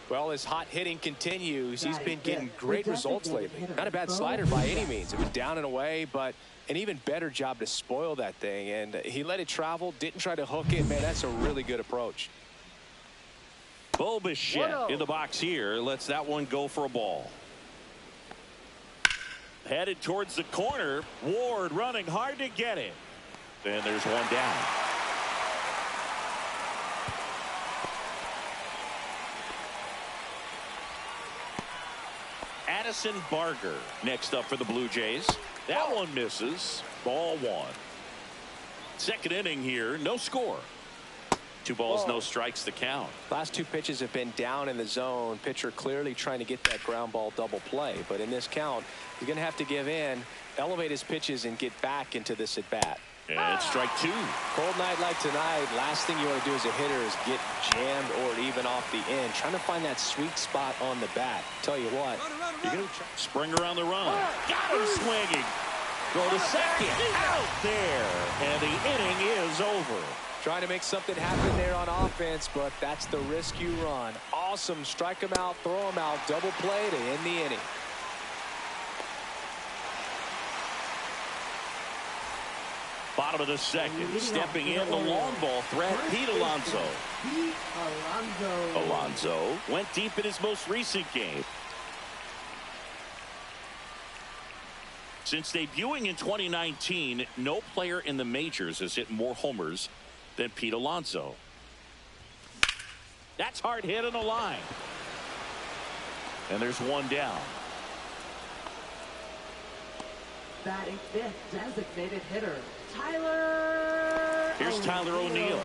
Well, as hot hitting continues, he's been getting great results lately. Not a bad slider by any means. It was down and away, but an even better job to spoil that thing. And he let it travel, didn't try to hook it. Man, that's a really good approach. Bo Bichette in the box here lets that one go for a ball. Headed towards the corner. Ward running hard to get it. And there's one down. Addison Barger next up for the Blue Jays. That one misses. Ball 1. Second inning here. No score. 2 balls, no strikes to count. Last 2 pitches have been down in the zone. Pitcher clearly trying to get that ground ball double play. But in this count, he's going to have to give in, elevate his pitches, and get back into this at bat. And it's strike 2. Cold night like tonight, last thing you want to do as a hitter is get jammed or even off the end. Trying to find that sweet spot on the bat. Tell you what, you're going to Springer on the run. Got him swinging. Go to second. Out there. And the inning is over. Trying to make something happen there on offense, but that's the risk you run. Awesome. Strike him out, throw him out, double play to end the inning. Bottom of the second. Stepping in, the long ball threat, Pete Alonso. Alonso went deep in his most recent game. Since debuting in 2019, no player in the majors has hit more homers than Pete Alonso. That's hard hit on the line. And there's one down. Batting fifth, designated hitter, Tyler. Here's Tyler O'Neill.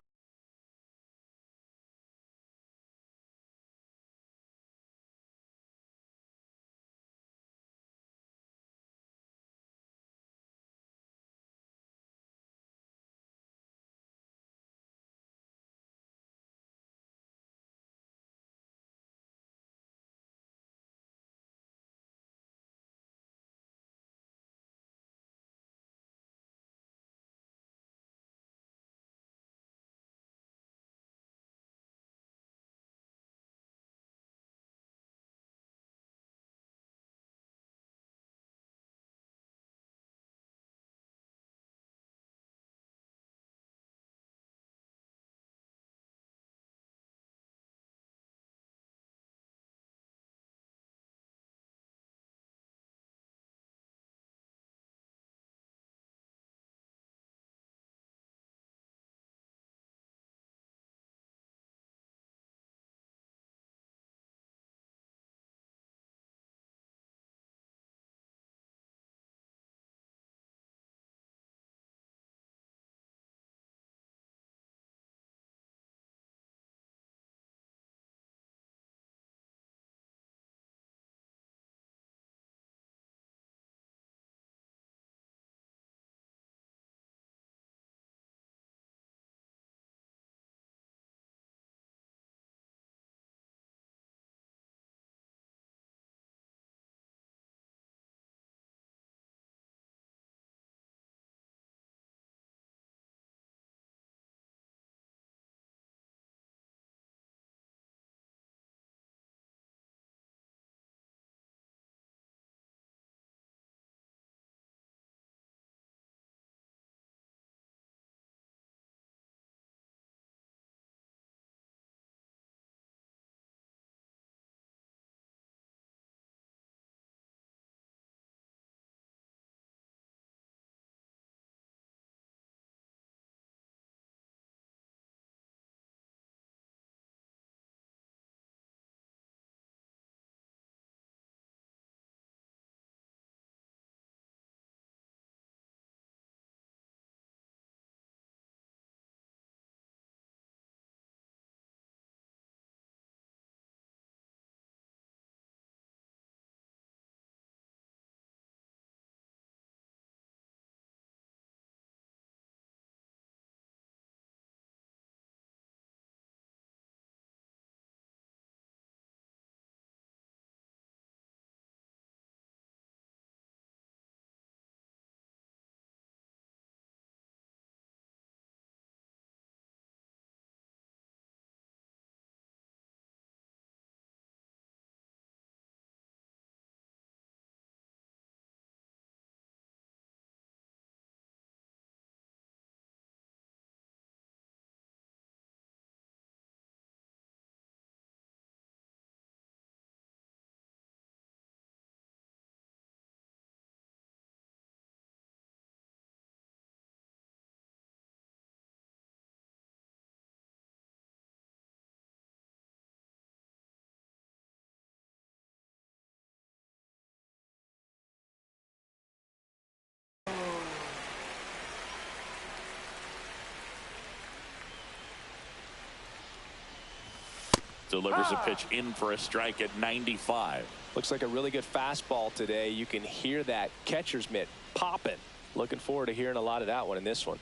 Delivers a pitch in for a strike at 95. Looks like a really good fastball today. You can hear that catcher's mitt popping. Looking forward to hearing a lot of that one in this one.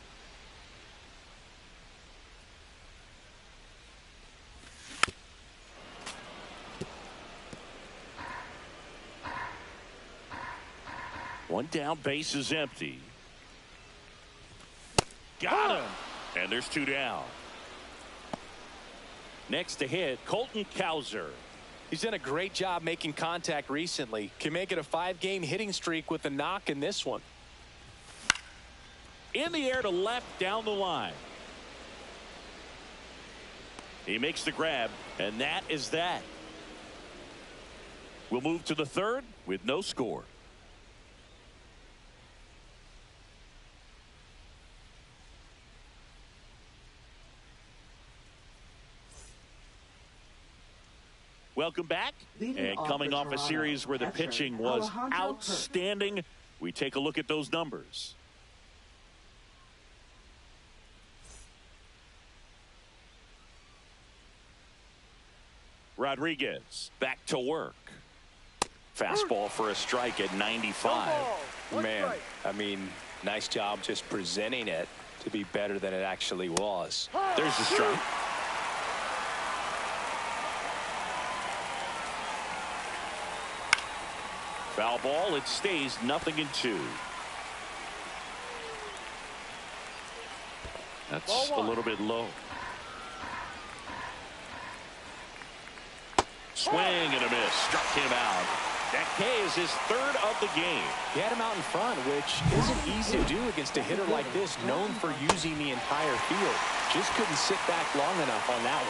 One down, base is empty. Got him. And there's two down. Next to hit, Colton Cowser. He's done a great job making contact recently. Can make it a 5-game hitting streak with a knock in this one. In the air to left, down the line. He makes the grab, and that is that. We'll move to the third with no score. Welcome back. And coming off a series where the pitching was outstanding, we take a look at those numbers. Rodriguez back to work. Fastball for a strike at 95. Man, I mean, nice job just presenting it to be better than it actually was. There's the strike. Foul ball. It stays 0-2. That's a little bit low. Swing and a miss. Struck him out. That K is his third of the game. He had him out in front, which isn't easy to do against a hitter like this, known for using the entire field. Just couldn't sit back long enough on that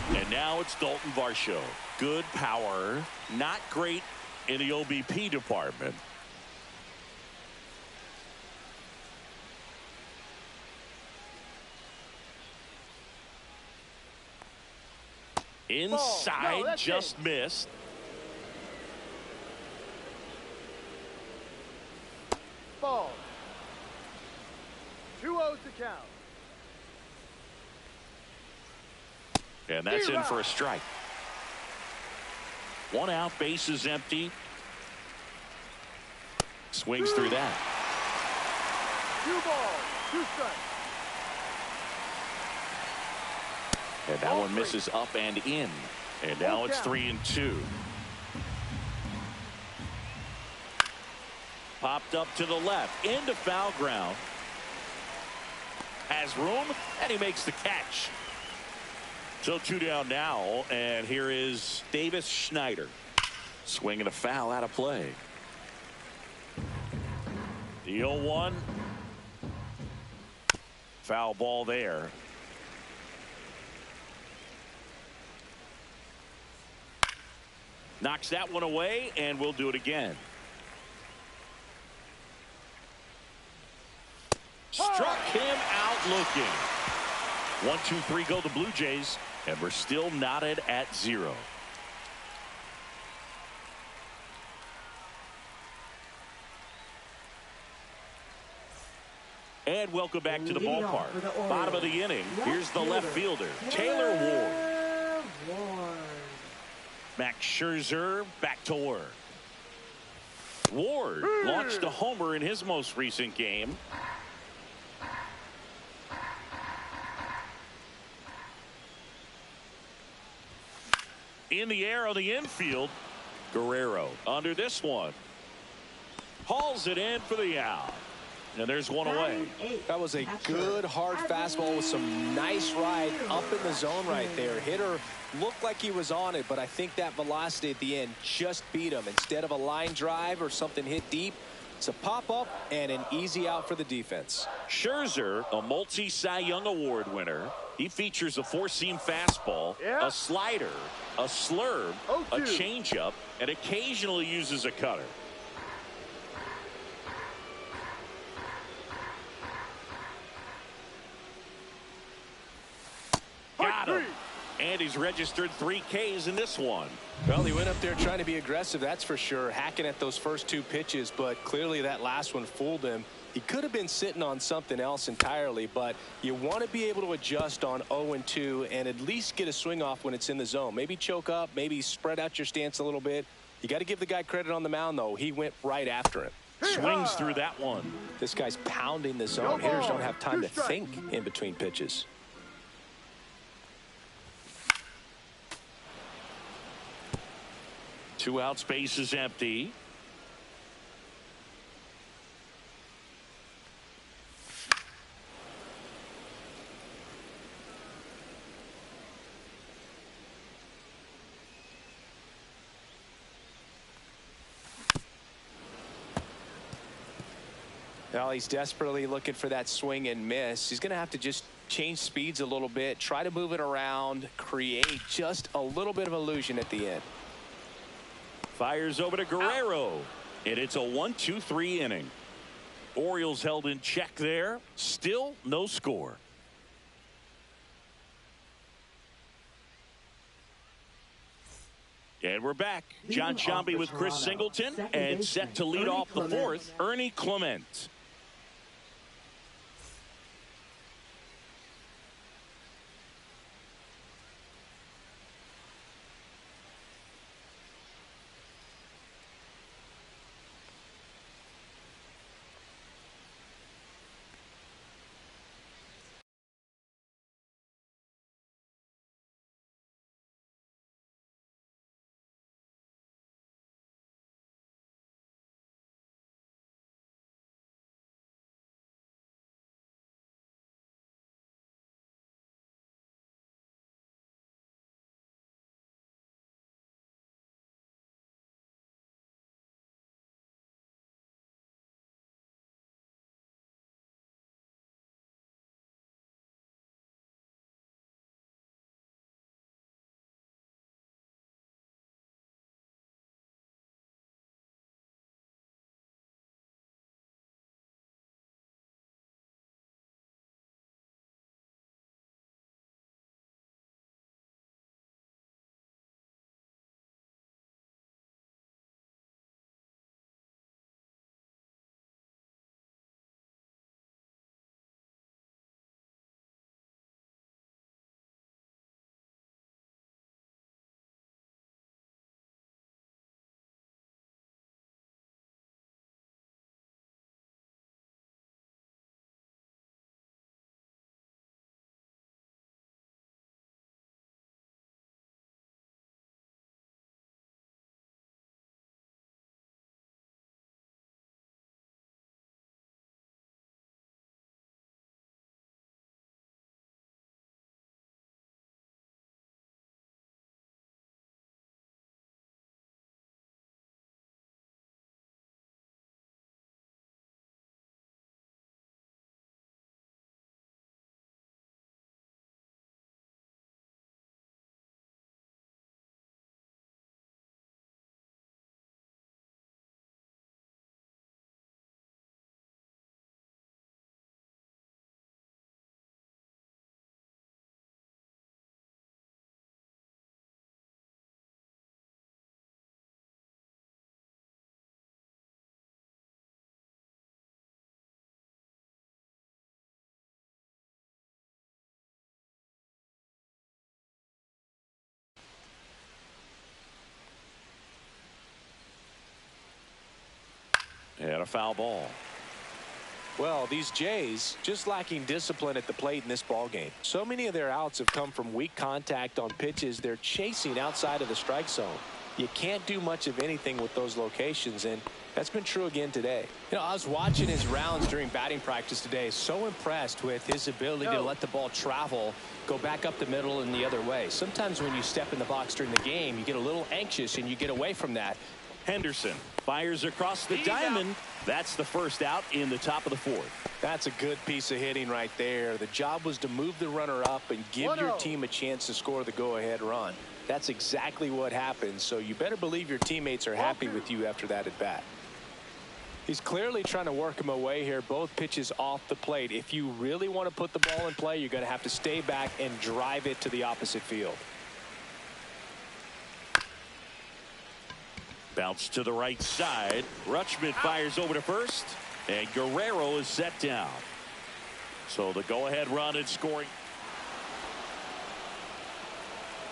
one. And now it's Dalton Varsho. Good power, not great in the OBP department. Inside, no, just missed. Ball. 2-0 to count. And that's in for a strike. 1 out, bases empty. Swings through that. 2 balls, 2 strikes. And that one misses up and in. And now it's 3-2. Popped up to the left. Into foul ground. Has room, and he makes the catch. So 2 down now, and here is Davis Schneider. Swinging a foul out of play. The 0-1. Foul ball there. Knocks that one away, and we'll do it again. Struck him out looking. 1, 2, 3 go the Blue Jays, and we're still knotted at 0. And welcome back to the ballpark. Bottom of the inning. Here's the left fielder, Taylor Ward. Max Scherzer back to work. Ward launched a homer in his most recent game. In the air on the infield, Guerrero under this one. Hauls it in for the out. And there's one away. That was a good hard fastball with some nice ride up in the zone right there. Hitter looked like he was on it, but I think that velocity at the end just beat him. Instead of a line drive or something hit deep, it's a pop-up and an easy out for the defense. Scherzer, a multi-Cy Young Award winner. He features a 4-seam fastball, a slider, a slurve, a changeup, and occasionally uses a cutter. Got him. And he's registered 3 Ks in this one. Well, he went up there trying to be aggressive, that's for sure, hacking at those first 2 pitches, but clearly that last one fooled him. He could have been sitting on something else entirely, but you want to be able to adjust on 0-2 and at least get a swing off when it's in the zone. Maybe choke up, maybe spread out your stance a little bit. You got to give the guy credit on the mound, though. He went right after him. Swings through that one. This guy's pounding the zone. Hitters don't have time to think in between pitches. Two out, space is empty. Well, he's desperately looking for that swing and miss. He's going to have to just change speeds a little bit, try to move it around, create just a little bit of illusion at the end. Fires over to Guerrero, and it's a 1-2-3 inning. Orioles held in check there. Still no score. And we're back. John Sciambi with Chris Singleton, and set to lead off the fourth, Ernie Clement. And a foul ball. Well, these Jays just lacking discipline at the plate in this ball game. So many of their outs have come from weak contact on pitches they're chasing outside of the strike zone. You can't do much of anything with those locations, and that's been true again today. You know, I was watching his rounds during batting practice today. So impressed with his ability to let the ball travel, go back up the middle and the other way. Sometimes when you step in the box during the game, you get a little anxious and you get away from that. Henderson fires across the diamond. That's the first out in the top of the fourth. That's a good piece of hitting right there. The job was to move the runner up and give your team a chance to score the go-ahead run. That's exactly what happened, so you better believe your teammates are happy with you after that at bat. He's clearly trying to work him away here. Both pitches off the plate. If you really want to put the ball in play, you're going to have to stay back and drive it to the opposite field. Bounce to the right side. Rutschman fires over to first, and Guerrero is set down. So the go-ahead run and scoring.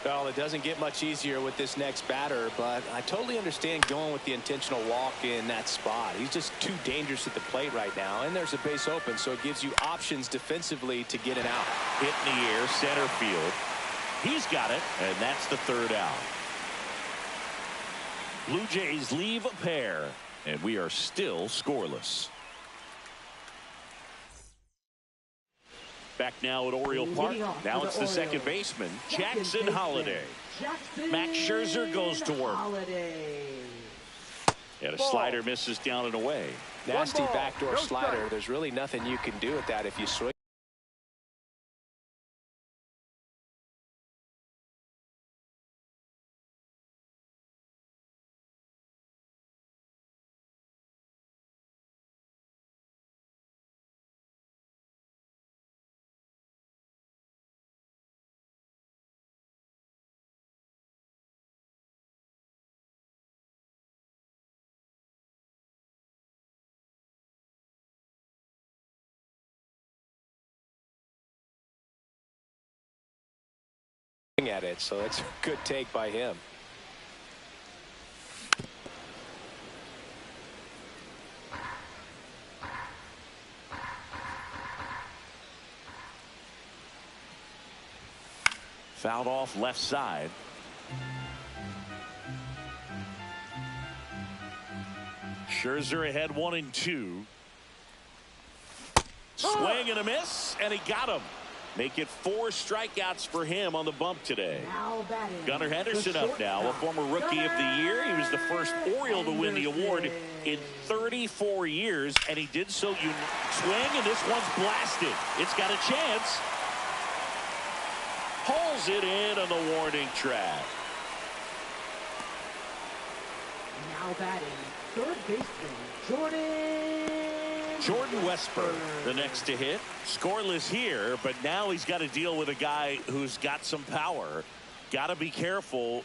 Well, it doesn't get much easier with this next batter, but I totally understand going with the intentional walk in that spot. He's just too dangerous at the plate right now, and there's a base open, so it gives you options defensively to get it out. Hit in the air, center field. He's got it, and that's the third out. Blue Jays leave a pair, and we are still scoreless. Back now at Oriole Park. Now it's the second baseman, Jackson Holliday. Max Scherzer goes to work. And a slider misses down and away. Nasty ball, backdoor no slider. strike. There's really nothing you can do with that if you swing. At it, so it's a good take by him. Fouled off left side. Scherzer ahead 1-2. Swing and a miss, and he got him. Make it 4 strikeouts for him on the bump today. Gunnar Henderson up now, a former Rookie of the Year. He was the first Oriole to win the award in 34 years, and he did so. You swing, and this one's blasted. It's got a chance. Pulls it in on the warning track. Now batting, third baseman, Jordan Westburg, the next to hit. Scoreless here, but now he's got to deal with a guy who's got some power. Got to be careful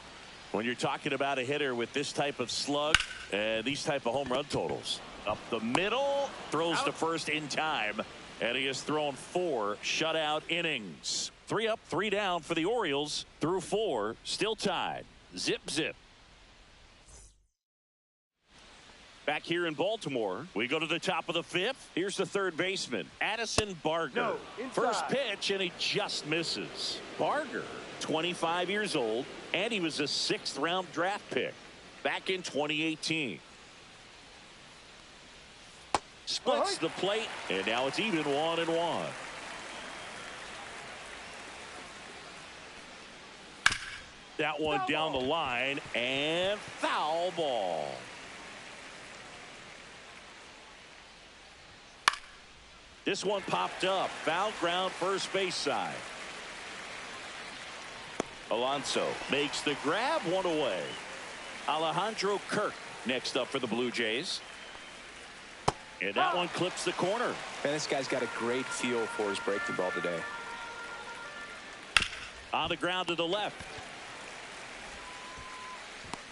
when you're talking about a hitter with this type of slug and these type of home run totals. Up the middle, throws to first in time, and he has thrown 4 shutout innings. 3 up, 3 down for the Orioles through 4, still tied. Zip, zip. Back here in Baltimore, we go to the top of the 5th. Here's the third baseman, Addison Barger. No, first pitch, and he just misses. Barger, 25 years old, and he was a 6th-round draft pick back in 2018. Splits the plate, and now it's even 1-1. That one down the line, and foul ball. This one popped up. Foul ground, first base side. Alonso makes the grab, 1 away. Alejandro Kirk next up for the Blue Jays. And that one clips the corner. Man, this guy's got a great feel for his breaking ball today. On the ground to the left.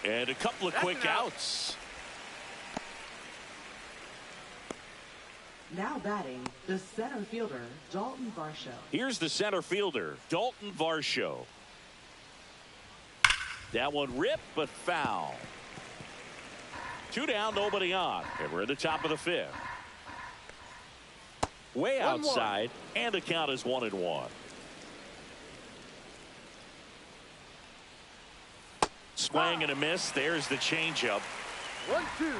And a couple of quick outs. Now batting, the center fielder, Dalton Varsho. Here's the center fielder, Dalton Varsho. That one ripped, but foul. 2 down, nobody on. And we're at the top of the 5th. Way outside, and the count is 1-1. Swing and a miss. There's the changeup. 1-2.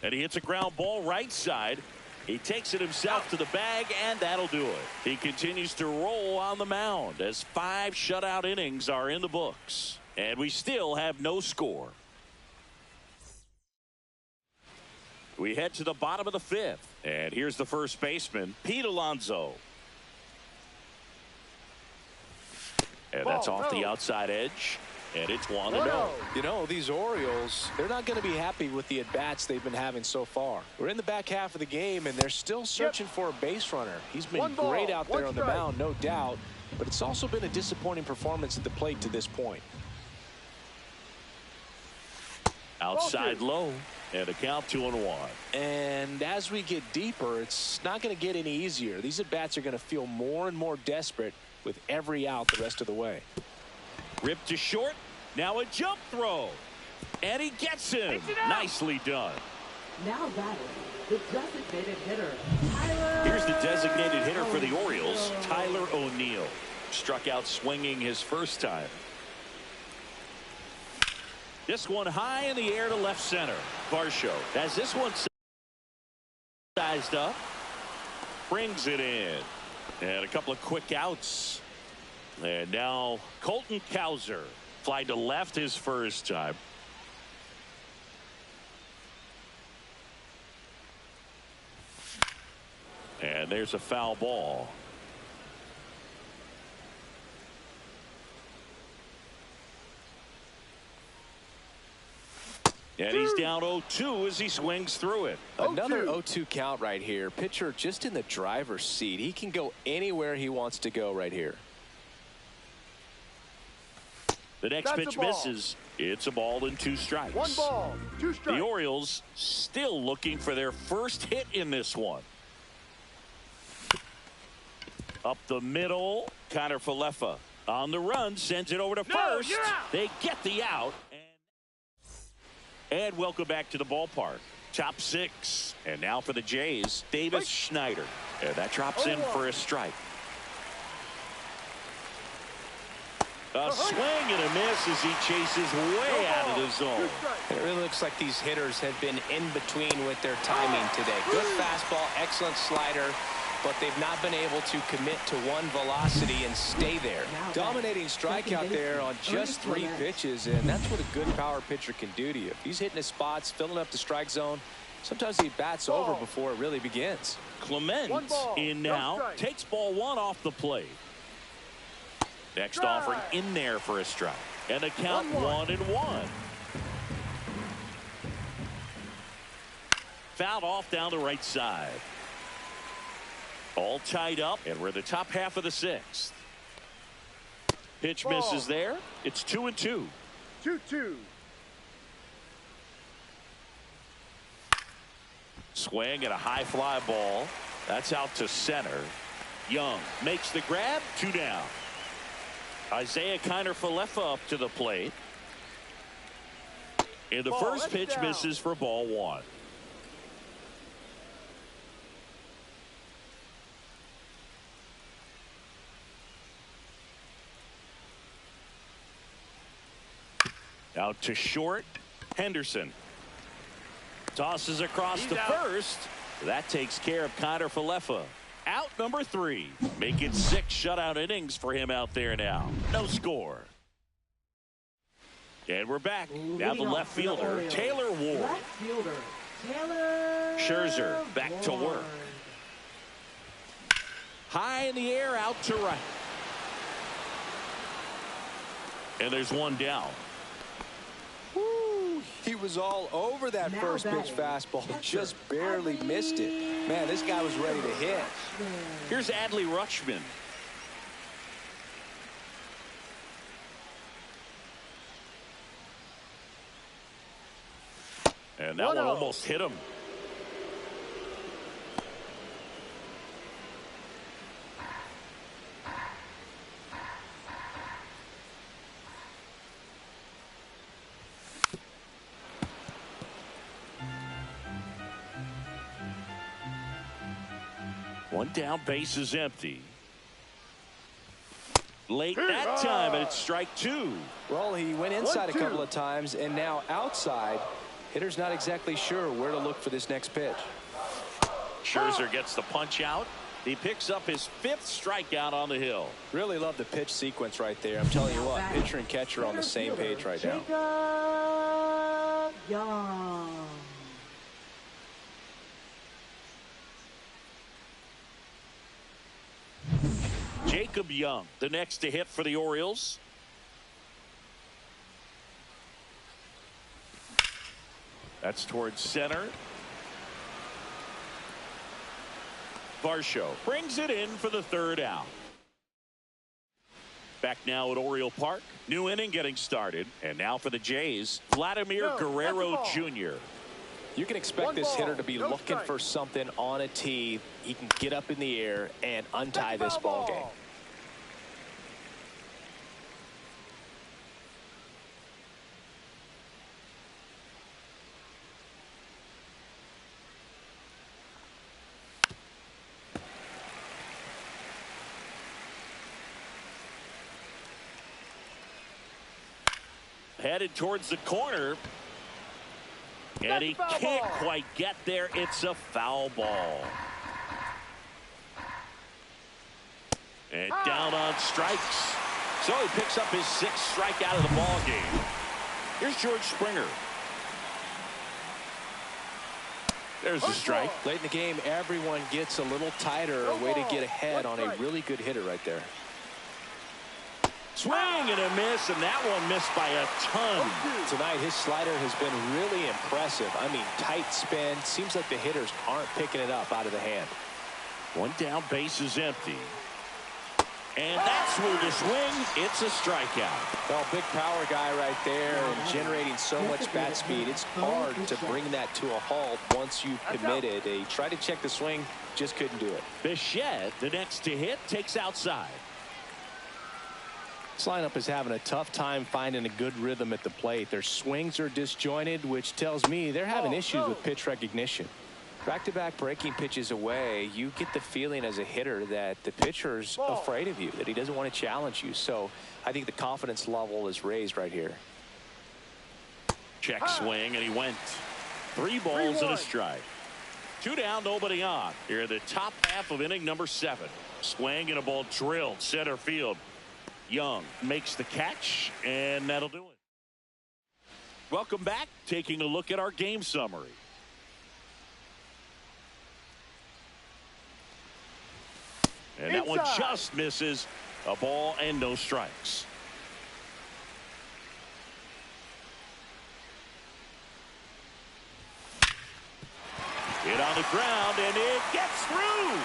And he hits a ground ball right side. He takes it himself to the bag, and that'll do it. He continues to roll on the mound as 5 shutout innings are in the books. And we still have no score. We head to the bottom of the 5th. And here's the first baseman, Pete Alonso. And that's off the outside edge. And it's 1-0. You know, these Orioles, they're not going to be happy with the at-bats they've been having so far. We're in the back half of the game, and they're still searching for a base runner. He's been great out there on the mound, no doubt, but it's also been a disappointing performance at the plate to this point. Outside low, and a count 2-1. And as we get deeper, it's not going to get any easier. These at-bats are going to feel more and more desperate with every out the rest of the way. Ripped to short. Now a jump throw. And he gets him. Nicely done. Now batting, the designated hitter, Tyler. Here's the designated hitter for the Orioles, Tyler O'Neill. Struck out swinging his first time. This one high in the air to left center. Varsho has this one Sized up. Brings it in. And a couple of quick outs. And now Colton Cowser flied to left his first time. And there's a foul ball. And he's down 0-2 as he swings through it. Another 0-2 count right here. Pitcher just in the driver's seat. He can go anywhere he wants to go right here. The next pitch misses. It's a ball and 2 strikes. 1 ball, 2 strikes. The Orioles still looking for their first hit in this one. Up the middle, Connor Falefa on the run, sends it over to first. They get the out. And welcome back to the ballpark. Top 6. And now for the Jays, Davis Schneider. And that drops in for a strike. A swing and a miss as he chases way out of the zone. It really looks like these hitters have been in between with their timing today. Good fastball, excellent slider, but they've not been able to commit to one velocity and stay there. Dominating strikeout there on just 3 pitches, and that's what a good power pitcher can do to you. If he's hitting his spots, filling up the strike zone, sometimes he bats over before it really begins. Clement in now, takes ball 1 off the plate. Next offering in there for a strike. And a count 1-1. Fouled off down the right side. All tied up, and we're in the top half of the 6th. Pitch misses there. It's 2-2. 2-2. Swing and a high fly ball. That's out to center. Young makes the grab. 2 down. Isaiah Kiner Falefa up to the plate. And the first pitch misses for ball 1. Out to short. Henderson tosses across to first. That takes care of Kiner Falefa. Out number 3. Make it 6 shutout innings for him out there now. No score. And we're back. Now the left fielder, Taylor Ward. Left fielder, Taylor Scherzer back to work. High in the air, out to right. And there's 1 down. He was all over that first pitch fastball, just barely missed it. Man, this guy was ready to hit. Here's Adley Rutschman. And that one almost hit him. One down, base is empty. Late that time, and it's strike 2. Well, he went inside a couple of times, and now outside. Hitter's not exactly sure where to look for this next pitch. Scherzer gets the punch out. He picks up his 5th strikeout on the hill. Really love the pitch sequence right there. I'm telling you what, pitcher and catcher on the same page right now. Jacob Young. Jacob Young, the next to hit for the Orioles. That's towards center. Varsho brings it in for the 3rd out. Back now at Oriole Park. New inning getting started. And now for the Jays, Vladimir Guerrero Jr. You can expect this hitter to be looking for something on a tee. He can get up in the air and untie this ball game. Headed towards the corner. And he can't quite get there. It's a foul ball. And down on strikes. So he picks up his 6th strikeout of the ball game. Here's George Springer. There's a strike. Late in the game, everyone gets a little tighter. A way to get ahead on a really good hitter right there. Swing and a miss, and that one missed by a ton. Tonight, his slider has been really impressive. I mean, tight spin. Seems like the hitters aren't picking it up out of the hand. One down, base is empty. And that's where the swing. It's a strikeout. Well, big power guy right there and generating so much bat speed. It's hard to bring that to a halt once you've committed. He tried to check the swing, just couldn't do it. Bichette, the next to hit, takes outside. This lineup is having a tough time finding a good rhythm at the plate. Their swings are disjointed, which tells me they're having issues with pitch recognition. Back-to-back breaking pitches away, you get the feeling as a hitter that the pitcher's afraid of you, that he doesn't want to challenge you. So I think the confidence level is raised right here. Check swing, and he went. 3 balls and a strike. 2 down, nobody on. Here in the top half of inning number 7. Swing and a ball drilled center field. Young makes the catch, and that'll do it. Welcome back. Taking a look at our game summary. And that one just misses. A ball and no strikes. Hit on the ground, and it gets through.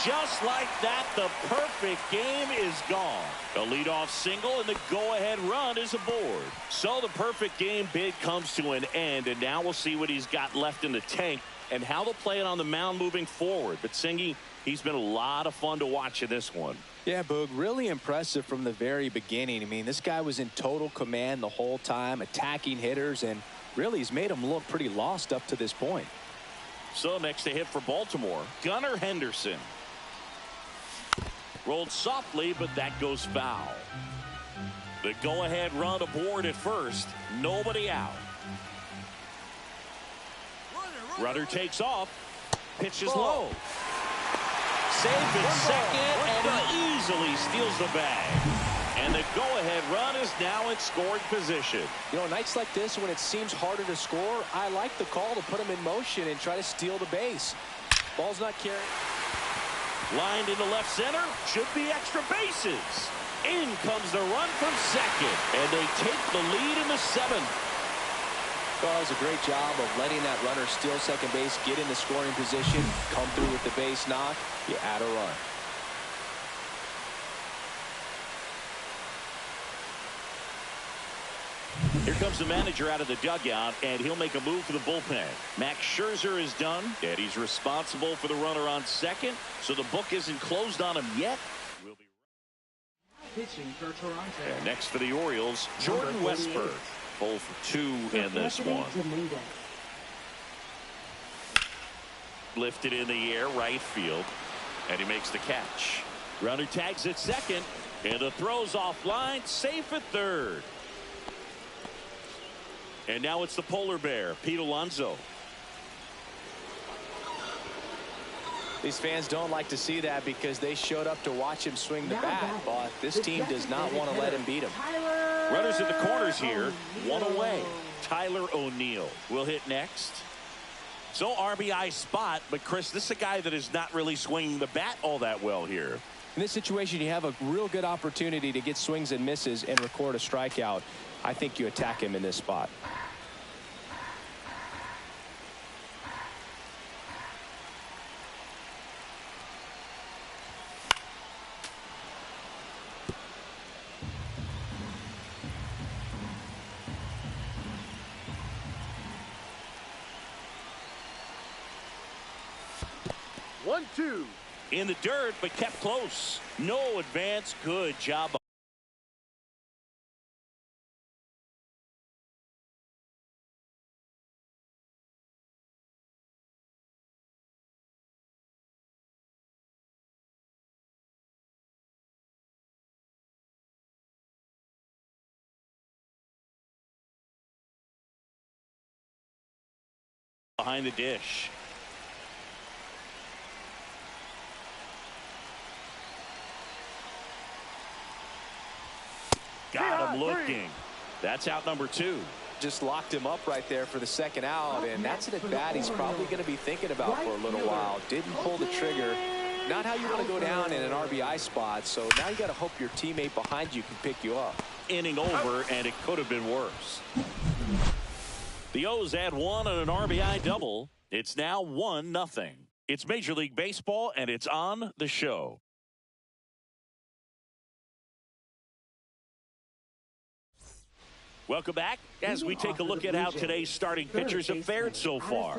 Just like that, the perfect game is gone. A leadoff single, and the go-ahead run is aboard. So the perfect game bid comes to an end, and now we'll see what he's got left in the tank and how they'll play it on the mound moving forward. But Singy, he's been a lot of fun to watch in this one. Yeah, Boog, really impressive from the very beginning. I mean, this guy was in total command the whole time, attacking hitters, and really he's made them look pretty lost up to this point. So next to hit for Baltimore, Gunnar Henderson. Rolled softly, but that goes foul. The go-ahead run aboard at first. Nobody out. Runner takes off. Pitch is low. Safe at second, and he easily steals the bag. And the go-ahead run is now in scoring position. You know, nights like this when it seems harder to score, I like the call to put him in motion and try to steal the base. Ball's not carrying. Lined into left center, should be extra bases. In comes the run from second, and they take the lead in the 7th. Well, it was a great job of letting that runner steal second base, get in the scoring position, come through with the base knock. You add a run. Here comes the manager out of the dugout, and he'll make a move for the bullpen. Max Scherzer is done, and he's responsible for the runner on second, so the book isn't closed on him yet. We'll be Pitching for Toronto. and next for the Orioles, Jordan Westburg. 0 for 2 in this one. Lifted in the air, right field, and he makes the catch. Runner tags at second, and the throw's offline, safe at third. And now it's the polar bear, Pete Alonso. These fans don't like to see that because they showed up to watch him swing the bat, but this team does not want to let him beat him. Runners in the corners here, 1 away. Tyler O'Neill will hit next. So RBI spot, but Chris, this is a guy that is not really swinging the bat all that well here. In this situation, you have a real good opportunity to get swings and misses and record a strikeout. I think you attack him in this spot. One, two. In the dirt, but kept close. No advance. Good job. behind the dish. Got him looking. That's out number 2. Just locked him up right there for the second out, and that's an at-bat he's probably going to be thinking about for a little while. Didn't pull the trigger. Not how you want to go down in an RBI spot, so now you got to hope your teammate behind you can pick you up. Inning over, and it could have been worse. The O's had 1 on an RBI double. It's now 1-0. It's Major League Baseball, and it's on the show. Welcome back as we take a look at how today's starting pitchers have fared so far.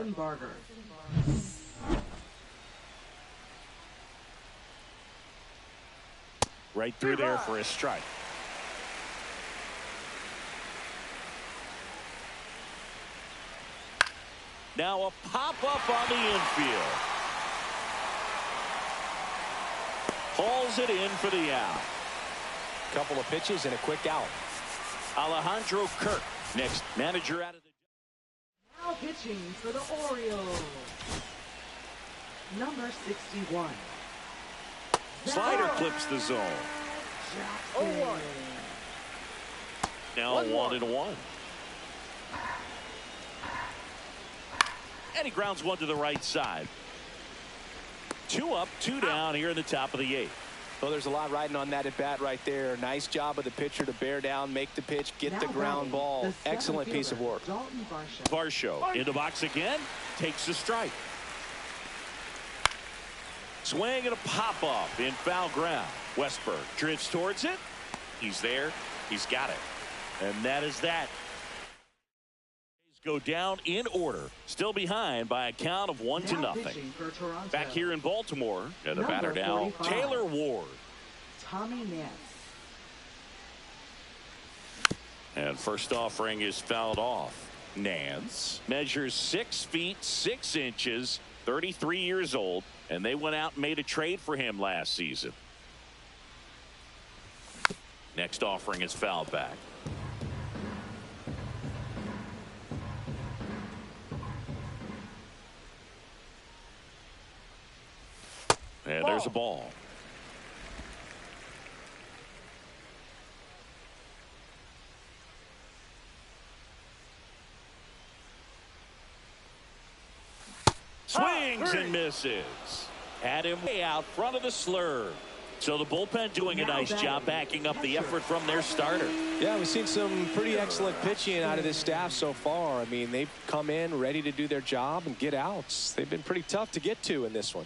Right through there for a strike. Now a pop-up on the infield. Hauls it in for the out. Couple of pitches and a quick out. Alejandro Kirk, next manager out of the... Now pitching for the Orioles. Number 61. Slider clips the zone. Oh, Now 1-1. And he grounds one to the right side. 2 up, 2 down here in the top of the 8th. Well, there's a lot riding on that at bat right there. Nice job of the pitcher to bear down, make the pitch, get the ground ball. Excellent piece of work. Varsho in the box again, takes the strike. Swing and a pop up in foul ground. Westberg drifts towards it. He's there. He's got it. And that is that. Go down in order. Still behind by a count of 1-0. Back here in Baltimore, and the batter now, 45. Taylor Ward. Tommy Nance. And first offering is fouled off. Nance measures 6 feet 6 inches, 33 years old, and they went out and made a trade for him last season. Next offering is fouled back. And there's a ball. Swings and misses. Had him way out front of the slurve. So the bullpen doing a nice job backing up the effort from their starter. Yeah, we've seen some pretty excellent pitching out of this staff so far. I mean, they've come in ready to do their job and get outs. They've been pretty tough to get to in this one.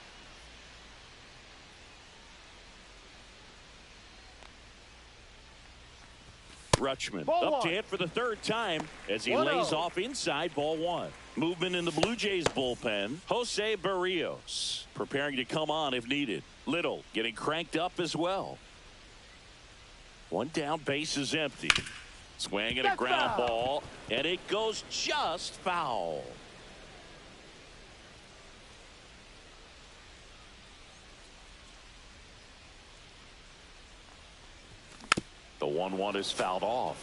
Rutschman Ball up to one. hit for the 3rd time as he 1-0. lays off inside ball 1. Movement in the Blue Jays bullpen. Jose Barrios preparing to come on if needed. Little getting cranked up as well. 1 down, base is empty. Swing and a ground ball, and it goes just foul. The 1-1 is fouled off.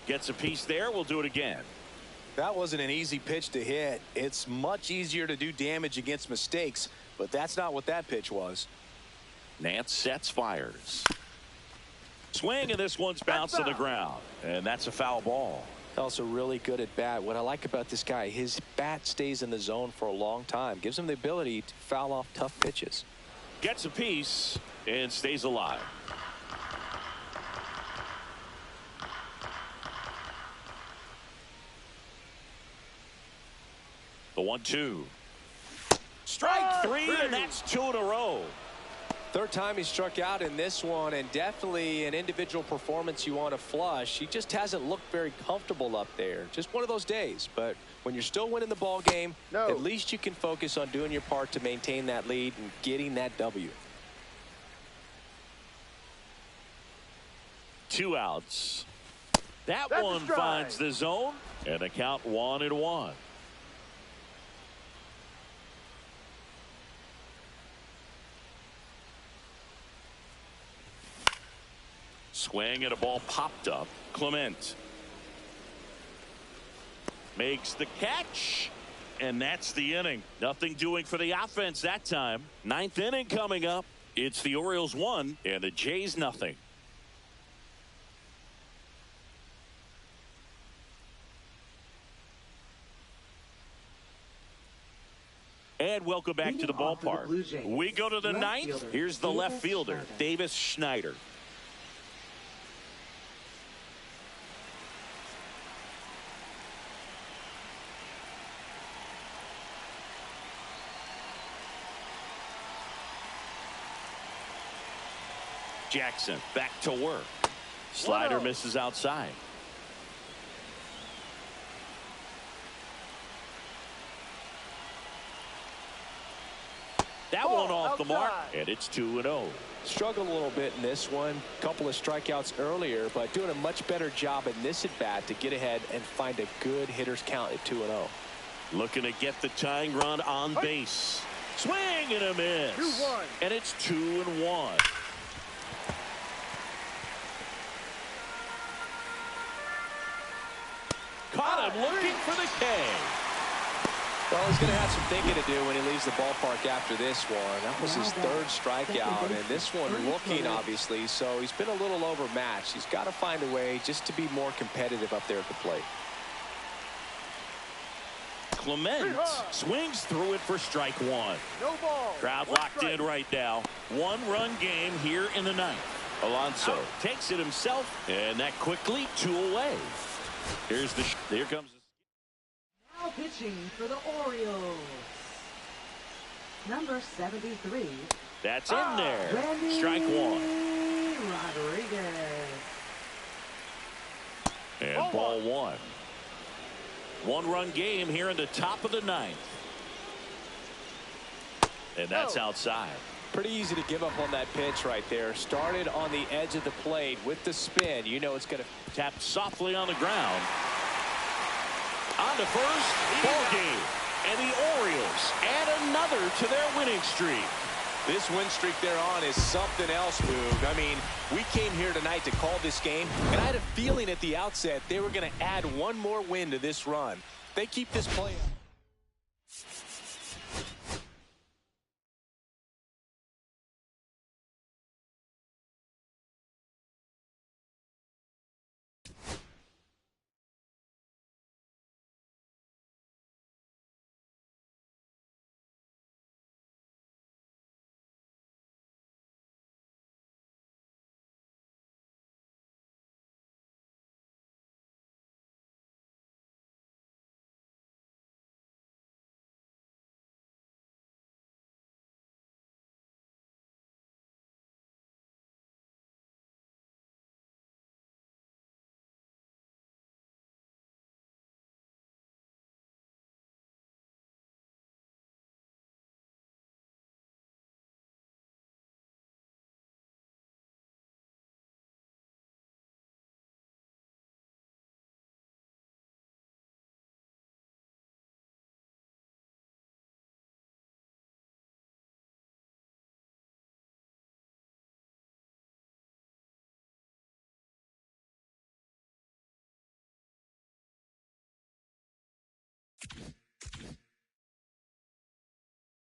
Gets a piece there. We'll do it again. That wasn't an easy pitch to hit. It's much easier to do damage against mistakes, but that's not what that pitch was. Nance sets, fires. Swing, and this one's bounced to the ground. And that's a foul ball. Also really good at bat. What I like about this guy, his bat stays in the zone for a long time. Gives him the ability to foul off tough pitches. Gets a piece and stays alive. The 1-2. Strike 3, and that's 2 in a row. 3rd time he struck out in this one, and definitely an individual performance you want to flush. He just hasn't looked very comfortable up there. Just one of those days. But when you're still winning the ball game, at least you can focus on doing your part to maintain that lead and getting that W. 2 outs. That's one finds the zone, and a count 1-1. Swing and a ball popped up. Clement makes the catch. And that's the inning. Nothing doing for the offense that time. Ninth inning coming up. It's the Orioles 1 and the Jays nothing. And welcome back to the ballpark. We go to the ninth. Here's the left fielder, Davis Schneider. Jackson back to work. Slider misses outside. That one off the mark, and it's 2-0. Struggled a little bit in this one. Couple of strikeouts earlier, but doing a much better job in this at bat to get ahead and find a good hitter's count at 2-0. Looking to get the tying run on base. Swing and a miss. 2-1. And it's 2-1. Caught him looking for the K. Well, he's going to have some thinking to do when he leaves the ballpark after this one. That was his third strikeout, and this one looking, obviously, so he's been a little overmatched. He's got to find a way just to be more competitive up there at the plate. Clement swings through it for strike one. No ball. Crowd locked in right now. One-run game here in the ninth. Alonso takes it himself, and that quickly 2 away. Here comes. Now pitching for the Orioles. Number 73. That's in there. Randy Strike one. Rodriguez. And ball one. One-run game here in the top of the ninth. And that's outside. Pretty easy to give up on that pitch right there. Started on the edge of the plate with the spin. You know it's going to tap softly on the ground. On to first, ball game. And the Orioles add another to their winning streak. This win streak they're on is something else, Boog. I mean, we came here tonight to call this game, and I had a feeling at the outset they were going to add one more win to this run. They keep this play up.